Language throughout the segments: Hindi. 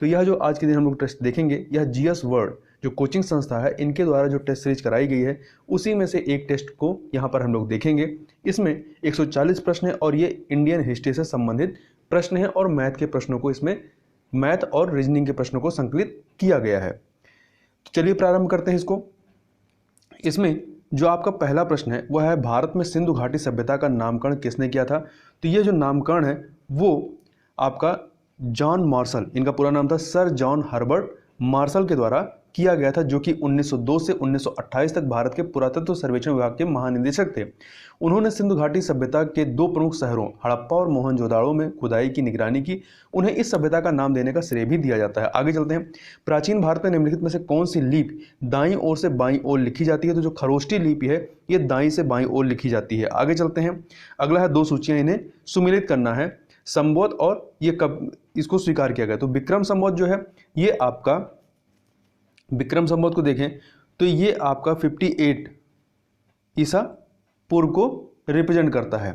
तो यह जो आज के दिन हम लोग टेस्ट देखेंगे, यह जीएस वर्ल्ड जो कोचिंग संस्था है इनके द्वारा जो टेस्ट सीरीज कराई गई है उसी में से एक टेस्ट को यहाँ पर हम लोग देखेंगे। इसमें 140 प्रश्न है और ये इंडियन हिस्ट्री से संबंधित प्रश्न है और मैथ के प्रश्नों को इसमें मैथ और रीजनिंग के प्रश्नों को संकलित किया गया है। तो चलिए प्रारंभ करते हैं इसको। इसमें जो आपका पहला प्रश्न है वह है, भारत में सिंधु घाटी सभ्यता का नामकरण किसने किया था? तो ये जो नामकरण है वो आपका जॉन मार्शल, इनका पूरा नाम था सर जॉन हर्बर्ट मार्शल के द्वारा किया गया था, जो कि 1902 से 1928 तक भारत के पुरातत्व सर्वेक्षण विभाग के महानिदेशक थे। उन्होंने सिंधु घाटी सभ्यता के 2 प्रमुख शहरों हड़प्पा और मोहनजोदाड़ो में खुदाई की निगरानी की। उन्हें इस सभ्यता का नाम देने का श्रेय भी दिया जाता है। आगे चलते हैं। प्राचीन भारत में निम्नलिखित में से कौन सी लिपि दाईं ओर से बाईं ओर लिखी जाती है? तो जो खरोष्टी लिपि है ये दाईं से बाईं ओर लिखी जाती है। आगे चलते हैं। अगला है 2 सूचियां, इन्हें सुमेलित करना है। संवत और ये कब इसको स्वीकार किया गया? तो विक्रम संवत जो है ये आपका विक्रम संवत को देखें तो ये आपका 58 ईसा पूर्व को रिप्रेजेंट करता है।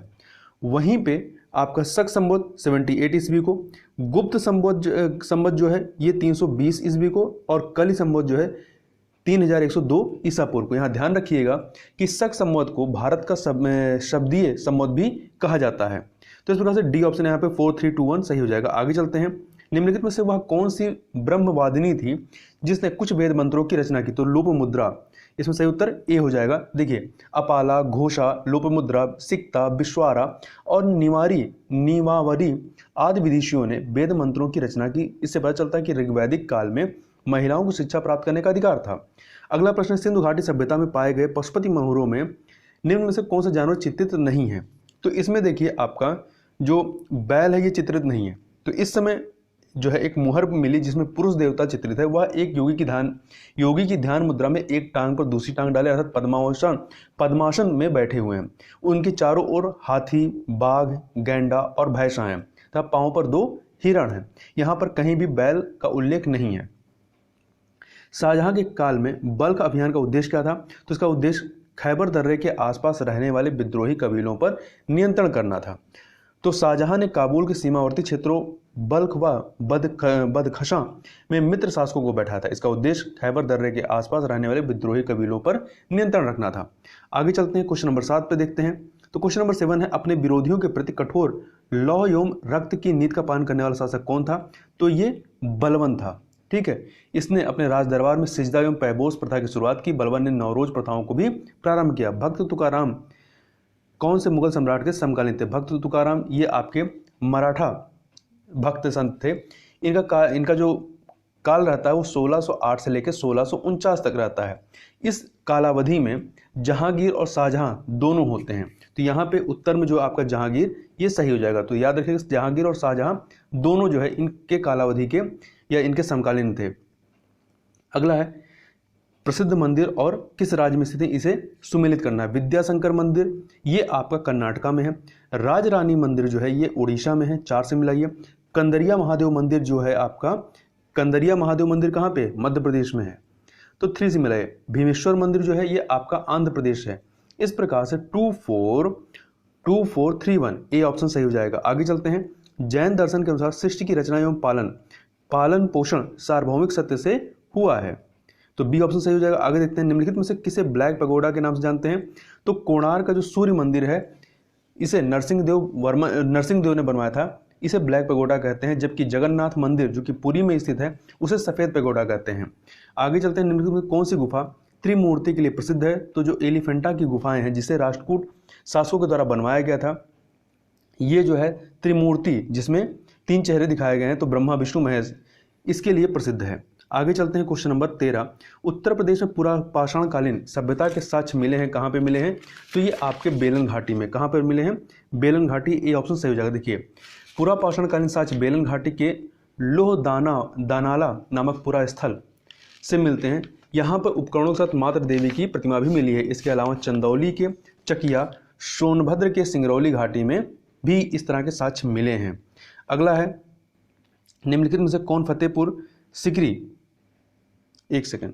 वहीं पे आपका शक संवत 78 ईस्वी को, गुप्त संवत जो है ये 320 ईस्वी को और कली संवत जो है 3102 ईसा पूर्व को। यहाँ ध्यान रखिएगा कि शक संवत को भारत का शब्दीय संवत भी कहा जाता है। तो इस प्रकार से डी ऑप्शन यहाँ पे 4, 3, 2, 1 सही हो जाएगा। आगे चलते हैं। निम्नलिखित में से वह कौन सी ब्रह्मवादिनी थी जिसने कुछ वेद मंत्रों की रचना की? तो लोपमुद्रा, इसमें सही उत्तर ए हो जाएगा। देखिए अपाला, घोषा, लोपमुद्रा, सिक्ता, विश्वारा और निवावरी आदि विदेशियों ने वेद मंत्रों की रचना की। इससे पता चलता है कि ऋग्वैदिक काल में महिलाओं को शिक्षा प्राप्त करने का अधिकार था। अगला प्रश्न, सिंधु घाटी सभ्यता में पाए गए पशुपति महूरों में निम्न में से कौन सा जानवर चित्रित नहीं है? तो इसमें देखिए आपका जो बैल है ये चित्रित नहीं है। तो इस समय जो है एक मुहर मिली जिसमें पुरुष देवता चित्रित है। वह एक योगी की ध्यान मुद्रा में एक टांग पर दूसरी टांग डाले अर्थात पद्मासन में बैठे हुए हैं। उनके चारों ओर हाथी, बाघ, गैंडा और भैंसा हैं तथा पांव पर 2 हिरण हैं। यहाँ पर कहीं भी बैल का उल्लेख नहीं है। शाहजहां के काल में बल्ख अभियान का उद्देश्य क्या था? तो इसका उद्देश्य खैबर दर्रे के आसपास रहने वाले विद्रोही कबीलों पर नियंत्रण करना था। तो शाहजहां ने काबुल के सीमावर्ती क्षेत्रों बल्ख व बदखशां में मित्र शासकों को बैठाया था। इसका उद्देश्य खैबर दर्रे के आसपास रहने वाले विद्रोही कबीलों पर नियंत्रण रखना था। आगे चलते हैं, क्वेश्चन नंबर 7 पे देखते हैं। तो क्वेश्चन नंबर 7 है, अपने विरोधियों के प्रति कठोर लौह एवं रक्त की नीति का पालन करने वाला शासक कौन था? तो ये बलबन था। ठीक है, इसने अपने राज दरबार में सिजदा एवं पैबोस प्रथा की शुरुआत की। बलबन ने नवरोज प्रथाओं को भी प्रारंभ किया। भक्त तुकाराम कौन से मुगल सम्राट के समकालीन थे? भक्त तुकाराम ये आपके मराठा भक्त संत थे। इनका जो काल रहता है वो 1608 से लेकर 1649 तक रहता है। इस कालावधि में जहांगीर और शाहजहां दोनों होते हैं। तो यहाँ पे उत्तर में जो आपका जहांगीर ये सही हो जाएगा। तो याद रखिएगा जहांगीर और शाहजहां दोनों जो है इनके कालावधि के या इनके समकालीन थे। अगला है, प्रसिद्ध मंदिर और किस राज्य में स्थित है? इसे सुमेलित करना है। विद्याशंकर मंदिर ये आपका कर्नाटका में है। राजरानी मंदिर जो है ये उड़ीसा में है। 4 से मिलाइए। कंदरिया महादेव मंदिर जो है आपका, कंदरिया महादेव मंदिर कहाँ पे? मध्य प्रदेश में है। तो 3 से मिलाइए। भीमेश्वर मंदिर जो है ये आपका आंध्र प्रदेश है। इस प्रकार से 2, 4, 2, 4, 3, 1 ए ऑप्शन सही हो जाएगा। आगे चलते हैं। जैन दर्शन के अनुसार सृष्टि की रचना एवं पालन पोषण सार्वभौमिक सत्य से हुआ है। तो बी ऑप्शन सही हो जाएगा। आगे देखते हैं। निम्नलिखित में से किसे ब्लैक पगोडा के नाम से जानते हैं? तो कोणार्क का जो सूर्य मंदिर है इसे नरसिंह देव ने बनवाया था। इसे ब्लैक पगोडा कहते हैं। जबकि जगन्नाथ मंदिर जो कि पुरी में स्थित है उसे सफेद पगोडा कहते हैं। आगे चलते हैं। निम्नलिखित में कौन सी गुफा त्रिमूर्ति के लिए प्रसिद्ध है? तो जो एलिफेंटा की गुफाएं हैं जिसे राष्ट्रकूट शासकों के द्वारा बनवाया गया था, ये जो है त्रिमूर्ति जिसमें 3 चेहरे दिखाए गए हैं, तो ब्रह्मा, विष्णु, महेश, इसके लिए प्रसिद्ध है। आगे चलते हैं। क्वेश्चन नंबर 13, उत्तर प्रदेश में पूरा पाषाणकालीन सभ्यता के साक्ष्य मिले हैं। कहाँ पे मिले हैं? तो ये आपके बेलन घाटी में। कहाँ पर मिले हैं? बेलन घाटी ए ऑप्शन सही हो जाएगा। देखिए पूरा पाषाणकालीन साक्ष्य बेलन घाटी के दानाला नामक पूरा स्थल से मिलते हैं। यहाँ पर उपकरणों के साथ मातृ देवी की प्रतिमा भी मिली है। इसके अलावा चंदौली के चकिया, सोनभद्र के सिंगरौली घाटी में भी इस तरह के साक्ष्य मिले हैं। अगला है, निम्नलिखित में से कौन फतेहपुर सिकरी, एक सेकंड,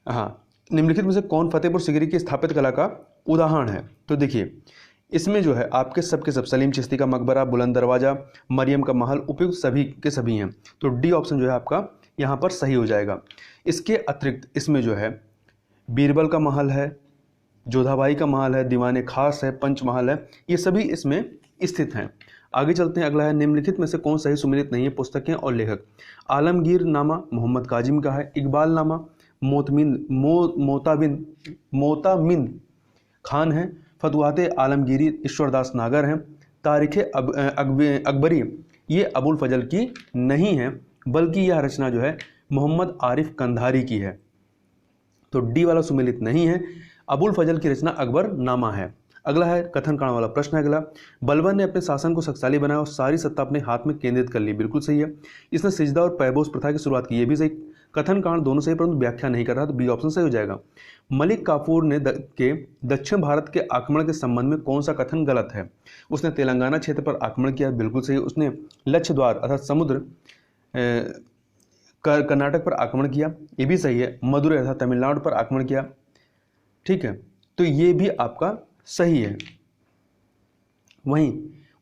हाँ, निम्नलिखित में से कौन फतेहपुर सिकरी की स्थापित कला का उदाहरण है? तो देखिए इसमें जो है आपके सबके सब सलीम चिश्ती का मकबरा, बुलंद दरवाजा, मरियम का महल, उपयुक्त सभी के सभी हैं। तो डी ऑप्शन जो है आपका यहाँ पर सही हो जाएगा। इसके अतिरिक्त इसमें जो है बीरबल का महल है, जोधाबाई का महल है, दीवाने खास है, पंचमहल है, ये सभी इसमें स्थित हैं। आगे चलते हैं। अगला है निम्नलिखित में से कौन सही सुमेलित नहीं है? पुस्तकें और लेखक। आलमगीर नामा मोहम्मद काजिम का है, इकबाल नामा मोतामिन खान है, फतवाते आलमगीरी ईश्वरदास नागर हैं, तारीख अकबरी ये अबुल फजल की नहीं है, बल्कि यह रचना जो है मोहम्मद आरिफ कंधारी की है। तो डी वाला सुमेलित नहीं है, अबुल फजल की रचना अकबर नामा है। अगला है कथन कांड वाला प्रश्न। अगला, बलबन ने अपने शासन को शक्तिशाली बनाया और सारी सत्ता अपने हाथ में केंद्रित कर ली। बिल्कुल सही है। इसने सिजदा और पैबोस प्रथा की शुरुआत की। ये भी सही। कथन कांड दोनों सही, परंतु व्याख्या नहीं कर रहा, तो बी ऑप्शन सही हो जाएगा। मलिक काफूर ने के दक्षिण भारत के आक्रमण के संबंध में कौन सा कथन गलत है? उसने तेलंगाना क्षेत्र पर आक्रमण किया। बिल्कुल सही। उसने लक्ष्य द्वार अर्थात समुद्र कर्नाटक पर आक्रमण किया। ये भी सही है। मदुरै अर्थात तमिलनाडु पर आक्रमण किया। ठीक है, तो ये भी आपका सही है। वहीं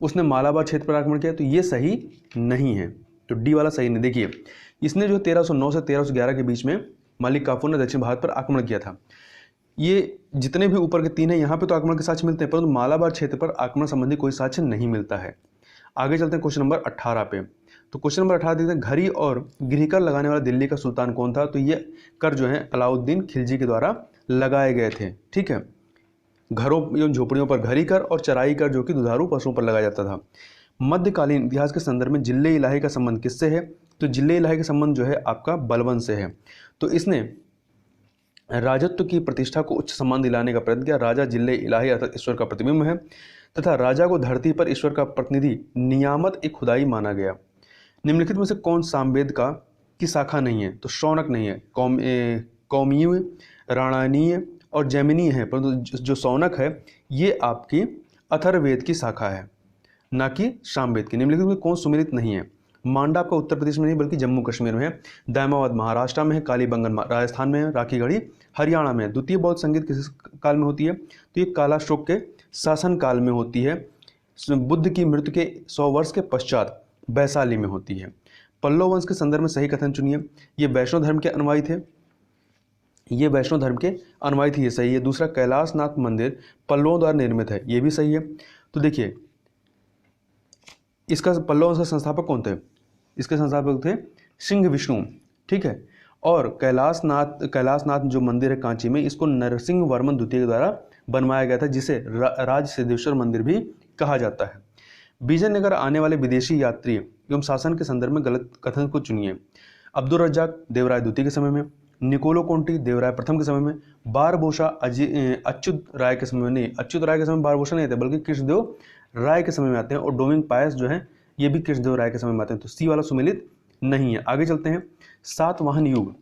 उसने मालाबार क्षेत्र पर आक्रमण किया, तो ये सही नहीं है, तो डी वाला सही नहीं। देखिए, इसने जो 1309 से 1311 के बीच में मलिक काफूर ने दक्षिण भारत पर आक्रमण किया था। ये जितने भी ऊपर के तीन हैं यहाँ पे तो आक्रमण के साक्ष्य मिलते हैं, परंतु मालाबार क्षेत्र पर आक्रमण संबंधी कोई साक्ष्य नहीं मिलता है। आगे चलते हैं क्वेश्चन नंबर 18 पे। तो क्वेश्चन नंबर 18 देखते हैं, घड़ी और गृहकर लगाने वाला दिल्ली का सुल्तान कौन था? तो ये कर जो है अलाउद्दीन खिलजी के द्वारा लगाए गए थे। ठीक है, घरों एवं झोपड़ियों पर घड़ी कर और चराई कर जो कि दुधारू पशुओं पर लगाया जाता था। मध्यकालीन इतिहास के संदर्भ में जिले इलाही का संबंध किससे है? तो जिले इलाही का संबंध जो है आपका बलबन से है। तो इसने राजत्व की प्रतिष्ठा को उच्च सम्मान दिलाने का प्रयत्न किया। राजा जिले इलाही अर्थात ईश्वर का प्रतिबिंब है, तथा राजा को धरती पर ईश्वर का प्रतिनिधि नियामत एक खुदाई माना गया। निम्नलिखित में से कौन सामवेद का की शाखा नहीं है? तो शौनक नहीं है, कौमीय, राणानीय और जैमिनीय है, परंतु जो शौनक है ये आपकी अथर्ववेद की शाखा है, ना कि सामवेद की। निम्नलिखित में कौन सुमेलित नहीं है? मांडा आपका उत्तर प्रदेश में नहीं बल्कि जम्मू कश्मीर में है, दायमाबाद महाराष्ट्र में है, कालीबंगन राजस्थान में है, राखीगढ़ी हरियाणा में है। द्वितीय बौद्ध संगीत किस काल में होती है? तो ये कालाशोक के शासन काल में होती है। बुद्ध की मृत्यु के 100 वर्ष के पश्चात वैशाली में होती है। पल्लव वंश के संदर्भ में सही कथन चुनिए। ये वैष्णव धर्म के अनुयायी थे, ये वैष्णव धर्म के अनुयायी थे, ये सही है। दूसरा, कैलाशनाथ मंदिर पल्लवों द्वारा निर्मित है, ये भी सही है। तो देखिए, इसका पल्लव वंश का संस्थापक कौन थे? इसके संस्थापक थे सिंह विष्णु। ठीक है, और कैलाशनाथ जो मंदिर है कांची में, इसको नरसिंह वर्मन द्वितीय के द्वारा बनवाया गया था, जिसे राज सिद्धेश्वर मंदिर भी कहा जाता है। विजयनगर आने वाले विदेशी यात्री एवं शासन के संदर्भ में गलत कथन को चुनिए। अब्दुल रज्जाक देवराय द्वितीय के समय में, निकोलो कोंटी देवराय प्रथम के समय में, बारबोसा अच्युत राय के समय में नहीं, अच्युत राय के समय में बारबोसा नहीं थे बल्कि कृष्णदेव राय के समय में आते हैं, और डोमिंग पायस जो है ये भी कृष्णदेव राय के समय में आते हैं। तो सी वाला सुमेलित नहीं है। आगे चलते हैं। सातवाहन युग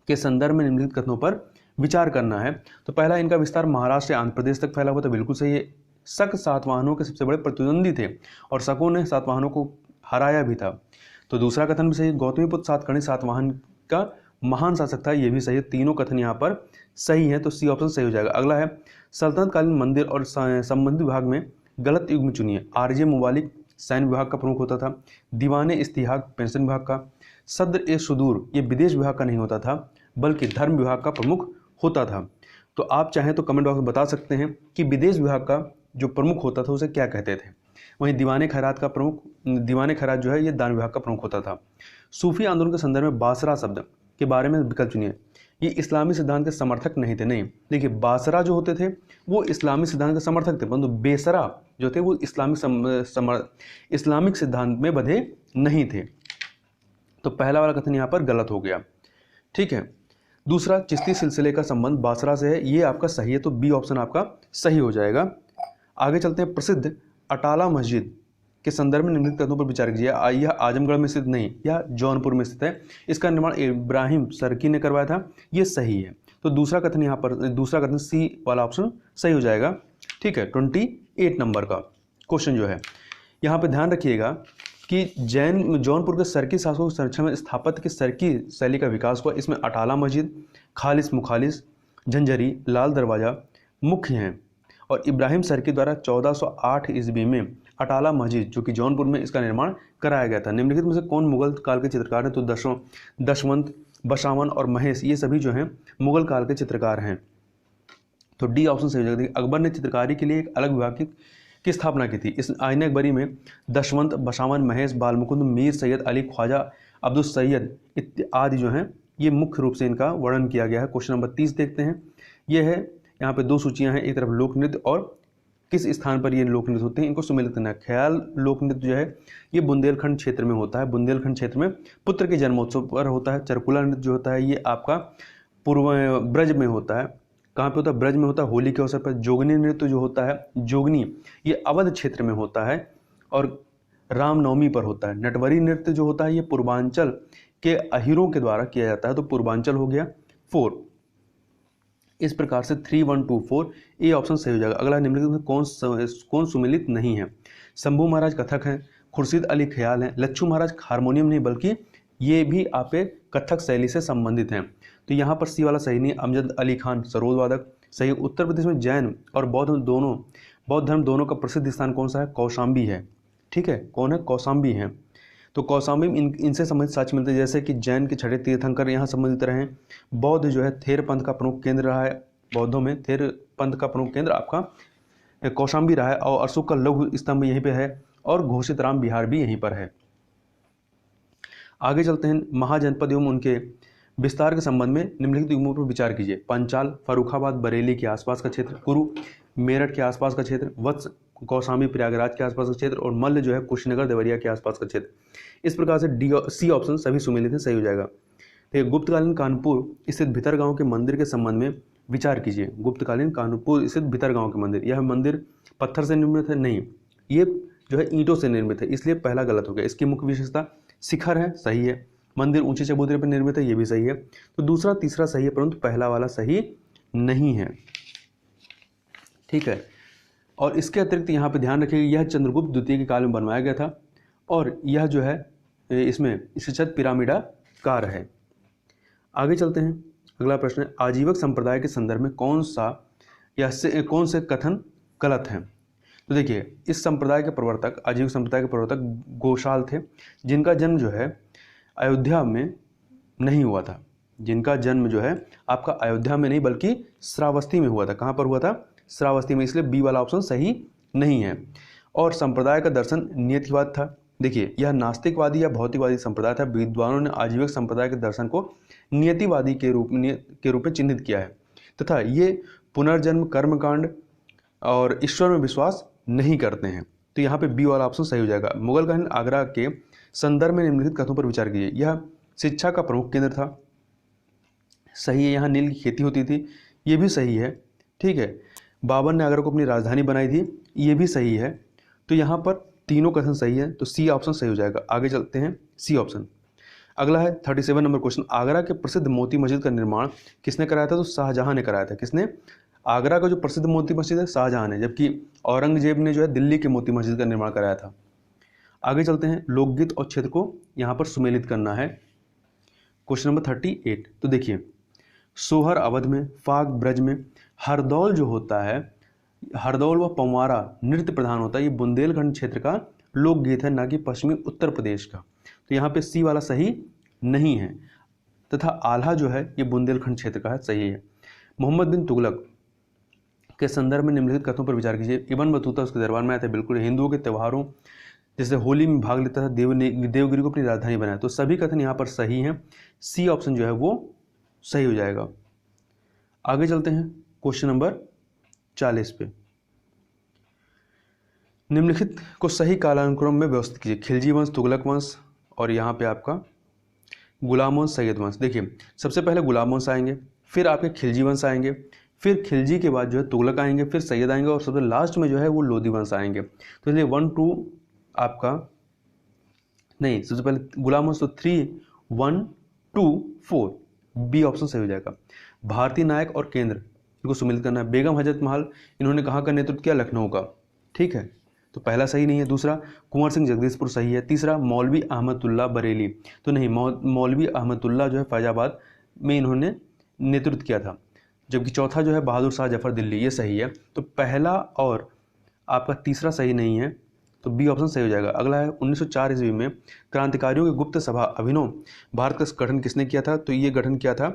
के संदर्भ में निम्नलिखित कथनों पर विचार करना है। तो पहला, इनका विस्तार महाराष्ट्र से आंध्र प्रदेश तक फैला हुआ था। बिल्कुल सही है। शक सातवाहनों के सबसे बड़े प्रतिद्वंदी थे और शकों ने सातवाहनों को हराया भी था। तो दूसरा कथन भी सही, गौतमीपुत्र सातकर्णी सातवाहन का महान शासक था, यह भी सही है। तीनों कथन यहाँ पर सही है, तो सी ऑप्शन सही हो जाएगा। अगला है, सल्तनत कालीन मंदिर और संबंधित विभाग में गलत युग्म चुनिए। आरजे मुबालिक सैन्य विभाग का प्रमुख होता था, दीवाने इस्तिहाक पेंशन विभाग का, सद्र ए सुदूर ये विदेश विभाग का नहीं होता था बल्कि धर्म विभाग का प्रमुख होता था। तो आप चाहें तो कमेंट बॉक्स में बता सकते हैं कि विदेश विभाग का जो प्रमुख होता था उसे क्या कहते थे। वहीं दीवाने खैरात जो है ये दान विभाग का प्रमुख होता था। सूफी आंदोलन के संदर्भ में बासरा शब्द के बारे में विकल्प चुनिए। ये इस्लामी सिद्धांत के समर्थक नहीं थे। नहीं, देखिए, बासरा जो होते थे वो इस्लामी सिद्धांत के समर्थक थे, परंतु बेसरा जो थे वो इस्लामिक सिद्धांत में बंधे नहीं थे। तो पहला वाला कथन यहाँ पर गलत हो गया। ठीक है। दूसरा, चिश्ती सिलसिले का संबंध बासरा से है, ये आपका सही है, तो बी ऑप्शन आपका सही हो जाएगा। आगे चलते हैं। प्रसिद्ध अटाला मस्जिद के संदर्भ में निम्नलिखित कथनों पर विचार कीजिए। यह आजमगढ़ में स्थित नहीं, यह जौनपुर में स्थित है। इसका निर्माण इब्राहिम सरकी ने करवाया था, ये सही है। तो दूसरा कथन सी वाला ऑप्शन सही हो जाएगा। ठीक है। 28 नंबर का क्वेश्चन जो है यहाँ पे ध्यान रखिएगा कि जौनपुर के सरकी शासकों के संरक्षण में स्थापत्य की सरकी शैली का विकास हुआ। इसमें अटाला मस्जिद, खालिस मुखालिस, झंझरी, लाल दरवाजा मुख्य हैं, और इब्राहिम सरकी द्वारा 1408 ईस्वी में अटाला मस्जिद जो कि जौनपुर में इसका निर्माण कराया गया था। निम्नलिखित में से कौन मुगल काल के चित्रकार हैं? तो दशवंत, बसावन और महेश, ये सभी जो हैं मुगल काल के चित्रकार हैं। तो डी ऑप्शन सही हो जाएगा। अकबर ने चित्रकारी के लिए एक अलग विभाग की स्थापना की थी। इस आईने अकबरी में दशवंत, बसावन, महेश, बालमुकुंद, मीर सैयद अली, ख्वाजा अब्दुल सैयद इत्यादि जो हैं ये मुख्य रूप से इनका वर्णन किया गया है। क्वेश्चन नंबर 30 देखते हैं। ये है, यहाँ पे दो सूचियां हैं, एक तरफ लोक नृत्य और किस स्थान पर ये लोक नृत्य होते हैं, इनको सुमेलित करना है। ख्याल लोक नृत्य जो है ये बुंदेलखंड क्षेत्र में होता है। बुंदेलखंड क्षेत्र में पुत्र के जन्मोत्सव पर होता है। चरकुला नृत्य जो होता है ये आपका पूर्व ब्रज में होता है। कहाँ पे होता है? ब्रज में होता है, होली के अवसर पर। जोगनी नृत्य जो होता है, जोगनी, ये अवध क्षेत्र में होता है और रामनवमी पर होता है। नटवरी नृत्य जो होता है ये पूर्वांचल के अहीरों के द्वारा किया जाता है। तो पूर्वांचल हो गया 4। इस प्रकार से 3, 1, 2, 4 ए ऑप्शन सही हो जाएगा। अगला निम्नलिखित में कौन सुमेलित नहीं है? शंभू महाराज कथक हैं, खुर्शीद अली ख्याल हैं, लच्छू महाराज हारमोनियम नहीं बल्कि ये भी आपे कथक शैली से संबंधित हैं। तो यहाँ पर सी वाला सही नहीं। अमजद अली खान सरोद वादक सही। उत्तर प्रदेश में जैन और बौद्ध धर्म दोनों का प्रसिद्ध स्थान कौन सा है? कौशाम्बी है। ठीक है, कौन है? कौशाम्बी है। तो कौशाम्बी में इनसे संबंधित साक्ष्य मिलते हैं, जैसे कि जैन के छठे तीर्थंकर यहाँ संबंधित रहे। बौद्ध जो है थेर पंथ का प्रमुख केंद्र रहा है। बौद्धों में थेर पंथ का प्रमुख केंद्र आपका कौशाम्बी रहा है और अशोक का लघु स्तंभ यहीं पे है और घोषित राम विहार भी यहीं पर है। आगे चलते हैं। महाजनपद एवं उनके विस्तार के संबंध में निम्नलिखित युग्मों पर विचार कीजिए। पंचाल, फर्रुखाबाद, बरेली के आसपास का क्षेत्र, कुरु मेरठ के आसपास का क्षेत्र, वत्स कौशाम्बी प्रयागराज के आसपास का क्षेत्र और मल्ल जो है कुशीनगर देवरिया के आसपास का क्षेत्र। इस प्रकार से डी सी ऑप्शन सभी सुमेलित है, सही हो जाएगा। तो गुप्तकालीन कानपुर स्थित भितरगांव के मंदिर के संबंध में विचार कीजिए। गुप्तकालीन कानपुर स्थित भितरगांव के मंदिर, यह मंदिर पत्थर से निर्मित है? नहीं, ये जो है ईंटों से निर्मित है, इसलिए पहला गलत हो गया। इसकी मुख्य विशेषता शिखर है, सही है। मंदिर ऊंचे चबूतरे पर निर्मित है, ये भी सही है। तो दूसरा तीसरा सही है, परंतु पहला वाला सही नहीं है। ठीक है, और इसके अतिरिक्त यहाँ पे ध्यान रखिएगा यह चंद्रगुप्त द्वितीय के काल में बनवाया गया था और यह जो है इसमें छत पिरामिडाकार है। आगे चलते हैं। अगला प्रश्न है, आजीवक संप्रदाय के संदर्भ में कौन से कथन गलत हैं? तो देखिए, इस संप्रदाय के प्रवर्तक, आजीवक संप्रदाय के प्रवर्तक गोशाल थे, जिनका जन्म जो है अयोध्या में नहीं हुआ था। जिनका जन्म जो है आपका अयोध्या में नहीं बल्कि श्रावस्ती में हुआ था। कहाँ पर हुआ था? श्रावस्ती में, इसलिए बी वाला ऑप्शन सही नहीं है। और संप्रदाय का दर्शन नियतिवाद था। देखिए, यह नास्तिकवादी या भौतिकवादी संप्रदाय था। विद्वानों ने आजीवक संप्रदाय के दर्शन को नियतिवादी के रूप में चिन्हित किया है तथा ये पुनर्जन्म, कर्मकांड और ईश्वर में विश्वास नहीं करते हैं। तो यहाँ पे बी वाला ऑप्शन सही हो जाएगा। मुगलकालीन आगरा के संदर्भ में निम्नलिखित कथनों पर विचार कीजिए। यह शिक्षा का प्रमुख केंद्र था, सही है। यहाँ नील की खेती होती थी, ये भी सही है। ठीक है, बाबर ने आगरा को अपनी राजधानी बनाई थी, ये भी सही है। तो यहाँ पर तीनों कथन सही है, तो सी ऑप्शन सही हो जाएगा। आगे चलते हैं, सी ऑप्शन। अगला है 37 नंबर क्वेश्चन। आगरा के प्रसिद्ध मोती मस्जिद का निर्माण किसने कराया था? तो शाहजहां ने कराया था। किसने? आगरा का जो प्रसिद्ध मोती मस्जिद है शाहजहां ने, जबकि औरंगजेब ने जो है दिल्ली के मोती मस्जिद का निर्माण कराया था। आगे चलते हैं। लोकगीत और क्षेत्र को यहाँ पर सुमेलित करना है। Question number 38। तो देखिए, सोहर अवध में, फाग ब्रज में, हरदौल जो होता है, हरदौल व पंवारा नृत्य प्रधान होता है। ये बुंदेलखंड क्षेत्र का लोकगीत है, ना कि पश्चिमी उत्तर प्रदेश का। तो यहाँ पे सी वाला सही नहीं है तथा आल्हा जो है ये बुंदेलखंड क्षेत्र का है, सही है। मोहम्मद बिन तुगलक के संदर्भ में निम्नलिखित कथनों पर विचार कीजिए। इब्न बतूता उसके दरबार में आए थे, बिल्कुल। हिंदुओं के त्योहारों जैसे होली में भाग लेता था, देवगिरी को अपनी राजधानी बनाया। तो सभी कथन यहाँ पर सही हैं, सी ऑप्शन जो है वो सही हो जाएगा। आगे चलते हैं क्वेश्चन नंबर 40 पे। निम्नलिखित को सही कालानुक्रम में व्यवस्थित कीजिए। खिलजी वंश, तुगलक वंश और यहाँ पे आपका गुलाम वंश, सैयद वंश। देखिए, सबसे पहले गुलाम वंश आएंगे, फिर आपके खिलजी वंश आएंगे, फिर खिलजी के बाद जो है तुगलक आएंगे, फिर सैयद आएंगे और सबसे लास्ट में जो है वो लोधी वंश आएंगे। तो इसलिए 1 2 आपका नहीं, सबसे पहले गुलाम वंश, तो 3 1 2 4 बी ऑप्शन सही हो जाएगा। भारतीय नायक और केंद्र इनको सुमेलित करना है। बेगम हजरत महल इन्होंने कहाँ का नेतृत्व किया? लखनऊ का। ठीक है, तो पहला सही नहीं है। दूसरा कुंवर सिंह जगदीशपुर सही है। तीसरा मौलवी अहमदुल्ला बरेली, तो नहीं, मौलवी अहमदुल्ला जो है फैजाबाद में इन्होंने नेतृत्व किया था। जबकि चौथा जो है बहादुर शाह जफर दिल्ली, ये सही है। तो पहला और आपका तीसरा सही नहीं है, तो बी ऑप्शन सही हो जाएगा। अगला है 1904 ईस्वी में क्रांतिकारियों की गुप्त सभा अभिनव भारत का गठन किसने किया था? तो ये गठन किया था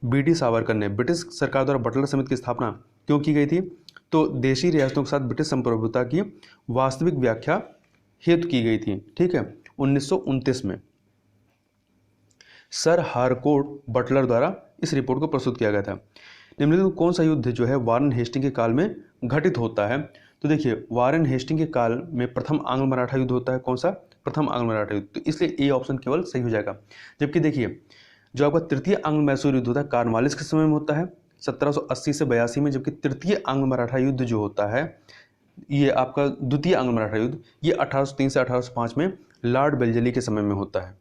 बी.टी. सावरकर ने। ब्रिटिश सरकार द्वारा बटलर समिति की स्थापना क्यों की गई थी? तो देशी रियासतों के साथ ब्रिटिश संप्रभुता की वास्तविक व्याख्या हेतु की गई थी। ठीक है, 1929 में सर हारकोर्ट बटलर द्वारा इस रिपोर्ट को प्रस्तुत किया गया था। निम्नलिखित में कौन सा युद्ध जो है वारेन हेस्टिंग के काल में घटित होता है? तो देखिए, वारेन हेस्टिंग के काल में प्रथम आंग्ल मराठा युद्ध होता है। कौन सा? प्रथम आंग्ल मराठा युद्ध। तो इसलिए ए ऑप्शन केवल सही हो जाएगा। जबकि देखिए, जो आपका तृतीय आंग्ल मैसूर युद्ध होता है कॉर्नवालिस के समय में होता है 1780 से 82 में। जबकि तृतीय आंग्ल मराठा युद्ध जो होता है, ये आपका द्वितीय आंग्ल मराठा युद्ध, ये 1803 से 1805 में लॉर्ड बेल्जली के समय में होता है।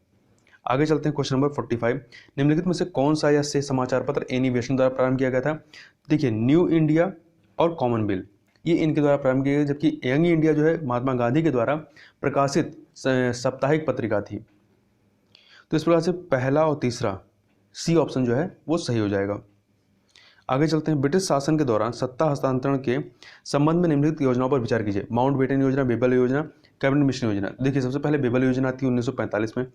आगे चलते हैं, क्वेश्चन नंबर 45। निम्नलिखित में से कौन सा या से समाचार पत्र एनी बेसेंट द्वारा प्रारंभ किया गया था? देखिए, न्यू इंडिया और कॉमनवेल्थ, ये इनके द्वारा प्रारंभ किया गया, जबकि यंग इंडिया जो है महात्मा गांधी के द्वारा प्रकाशित साप्ताहिक पत्रिका थी। तो इस प्रकार से पहला और तीसरा सी ऑप्शन जो है वो सही हो जाएगा। आगे चलते हैं, ब्रिटिश शासन के दौरान सत्ता हस्तांतरण के संबंध में निम्नलिखित योजनाओं पर विचार कीजिए। माउंटबेटन योजना, बेबल योजना, कैबिनेट मिशन योजना। देखिए, सबसे पहले बेबल योजना आती है 1945 में,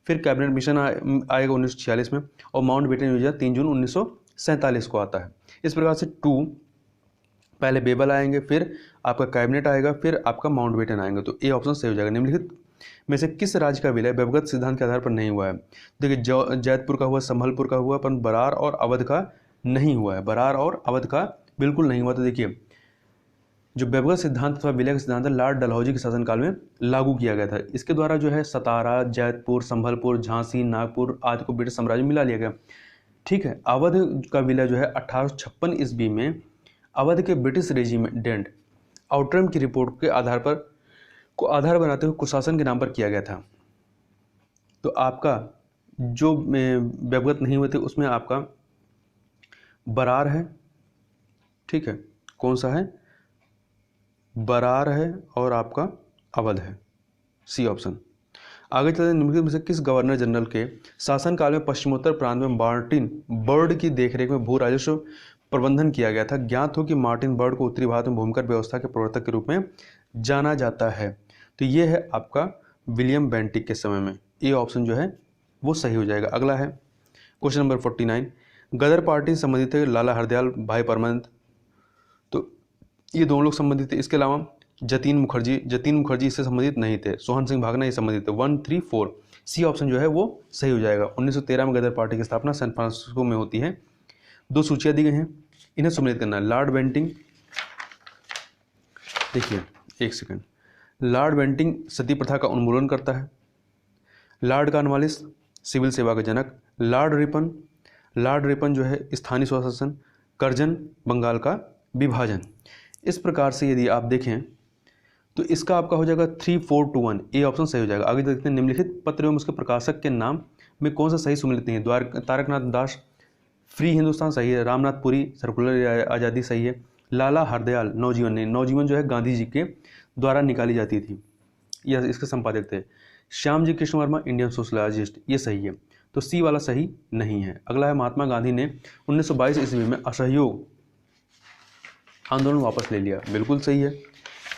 फिर कैबिनेट मिशन आएगा 1946 में, और माउंटबेटन योजना 3 जून 1947 को आता है। इस प्रकार से पहले बेबल आएंगे, फिर आपका कैबिनेट आएगा, फिर आपका माउंटबेटन आएंगे। तो ए ऑप्शन सही हो जाएगा। निम्नलिखित में से किस राज्य का विलय व्यवगत सिद्धांत के आधार पर नहीं हुआ है? देखिए, जैतपुर का हुआ, संभलपुर का हुआ, पर बरार और अवध का नहीं हुआ है। बरार और अवध का बिल्कुल नहीं हुआ। तो देखिए, जो व्यवगत सिद्धांत अथवा विलय का सिद्धांत है लॉर्ड डलहौजी के शासनकाल में लागू किया गया था। इसके द्वारा जो है सतारा, जैतपुर, संभलपुर, झांसी, नागपुर आदि को ब्रिटिश साम्राज्य में मिला लिया गया। ठीक है, अवध का विलय जो है 1856 ईस्वी में अवध के ब्रिटिश रेजिमेंट आउटरम की रिपोर्ट के आधार पर को आधार बनाते हुए कुशासन के नाम पर किया गया था। तो आपका जो व्यवगत नहीं हुए थे उसमें आपका बरार है। ठीक है, कौन सा है? बरार है और आपका अवध है, सी ऑप्शन। आगे चलते हैं, निम्नलिखित में से किस गवर्नर जनरल के शासनकाल में पश्चिमोत्तर प्रांत में मार्टिन बर्ड की देखरेख में भू राजस्व प्रबंधन किया गया था? ज्ञात हो कि मार्टिन बर्ड को उत्तरी भारत में भूमिकर व्यवस्था के प्रवर्तक के रूप में जाना जाता है। तो ये है आपका विलियम बेंटिक के समय में। ए ऑप्शन जो है वो सही हो जाएगा। अगला है क्वेश्चन नंबर 49। गदर पार्टी से संबंधित है लाला हरदयाल, भाई परमानंद, तो ये दोनों लोग संबंधित थे। इसके अलावा जतीन मुखर्जी इससे संबंधित नहीं थे। सोहन सिंह भागना ये संबंधित थे। 1, 3, 4 सी ऑप्शन जो है वो सही हो जाएगा। 1913 में गदर पार्टी की स्थापना सैन फ्रांसिस्को में होती है। 2 सूचियाँ दी गई हैं, इन्हें सम्मिलित करना है। लॉर्ड बेंटिंग, देखिए एक सेकंड, लॉर्ड बेंटिंग सती प्रथा का उन्मूलन करता है। लॉर्ड कॉर्नवालिस सिविल सेवा का जनक। लॉर्ड रिपन जो है स्थानीय स्वशासन। कर्जन बंगाल का विभाजन। इस प्रकार से यदि आप देखें तो इसका आपका हो जाएगा 3, 4, 2, 1 ए ऑप्शन सही हो जाएगा। आगे देखते हैं, निम्नलिखित पत्र एवं उसके प्रकाशक के नाम में कौन सा सही सुमिलित नहीं है? तारकनाथ दास, फ्री हिंदुस्तान सही है। रामनाथ पुरी, सर्कुलर आज़ादी सही है। लाला हरदयाल, नवजीवन नहीं। नवजीवन जो है गांधी जी के द्वारा निकाली जाती थी, यह इसके संपादक थे। श्याम जी कृष्ण वर्मा, इंडियन सोशलॉजिस्ट, ये सही है। तो सी वाला सही नहीं है। अगला है, महात्मा गांधी ने 1922 ईस्वी में असहयोग आंदोलन वापस ले लिया। बिल्कुल सही है।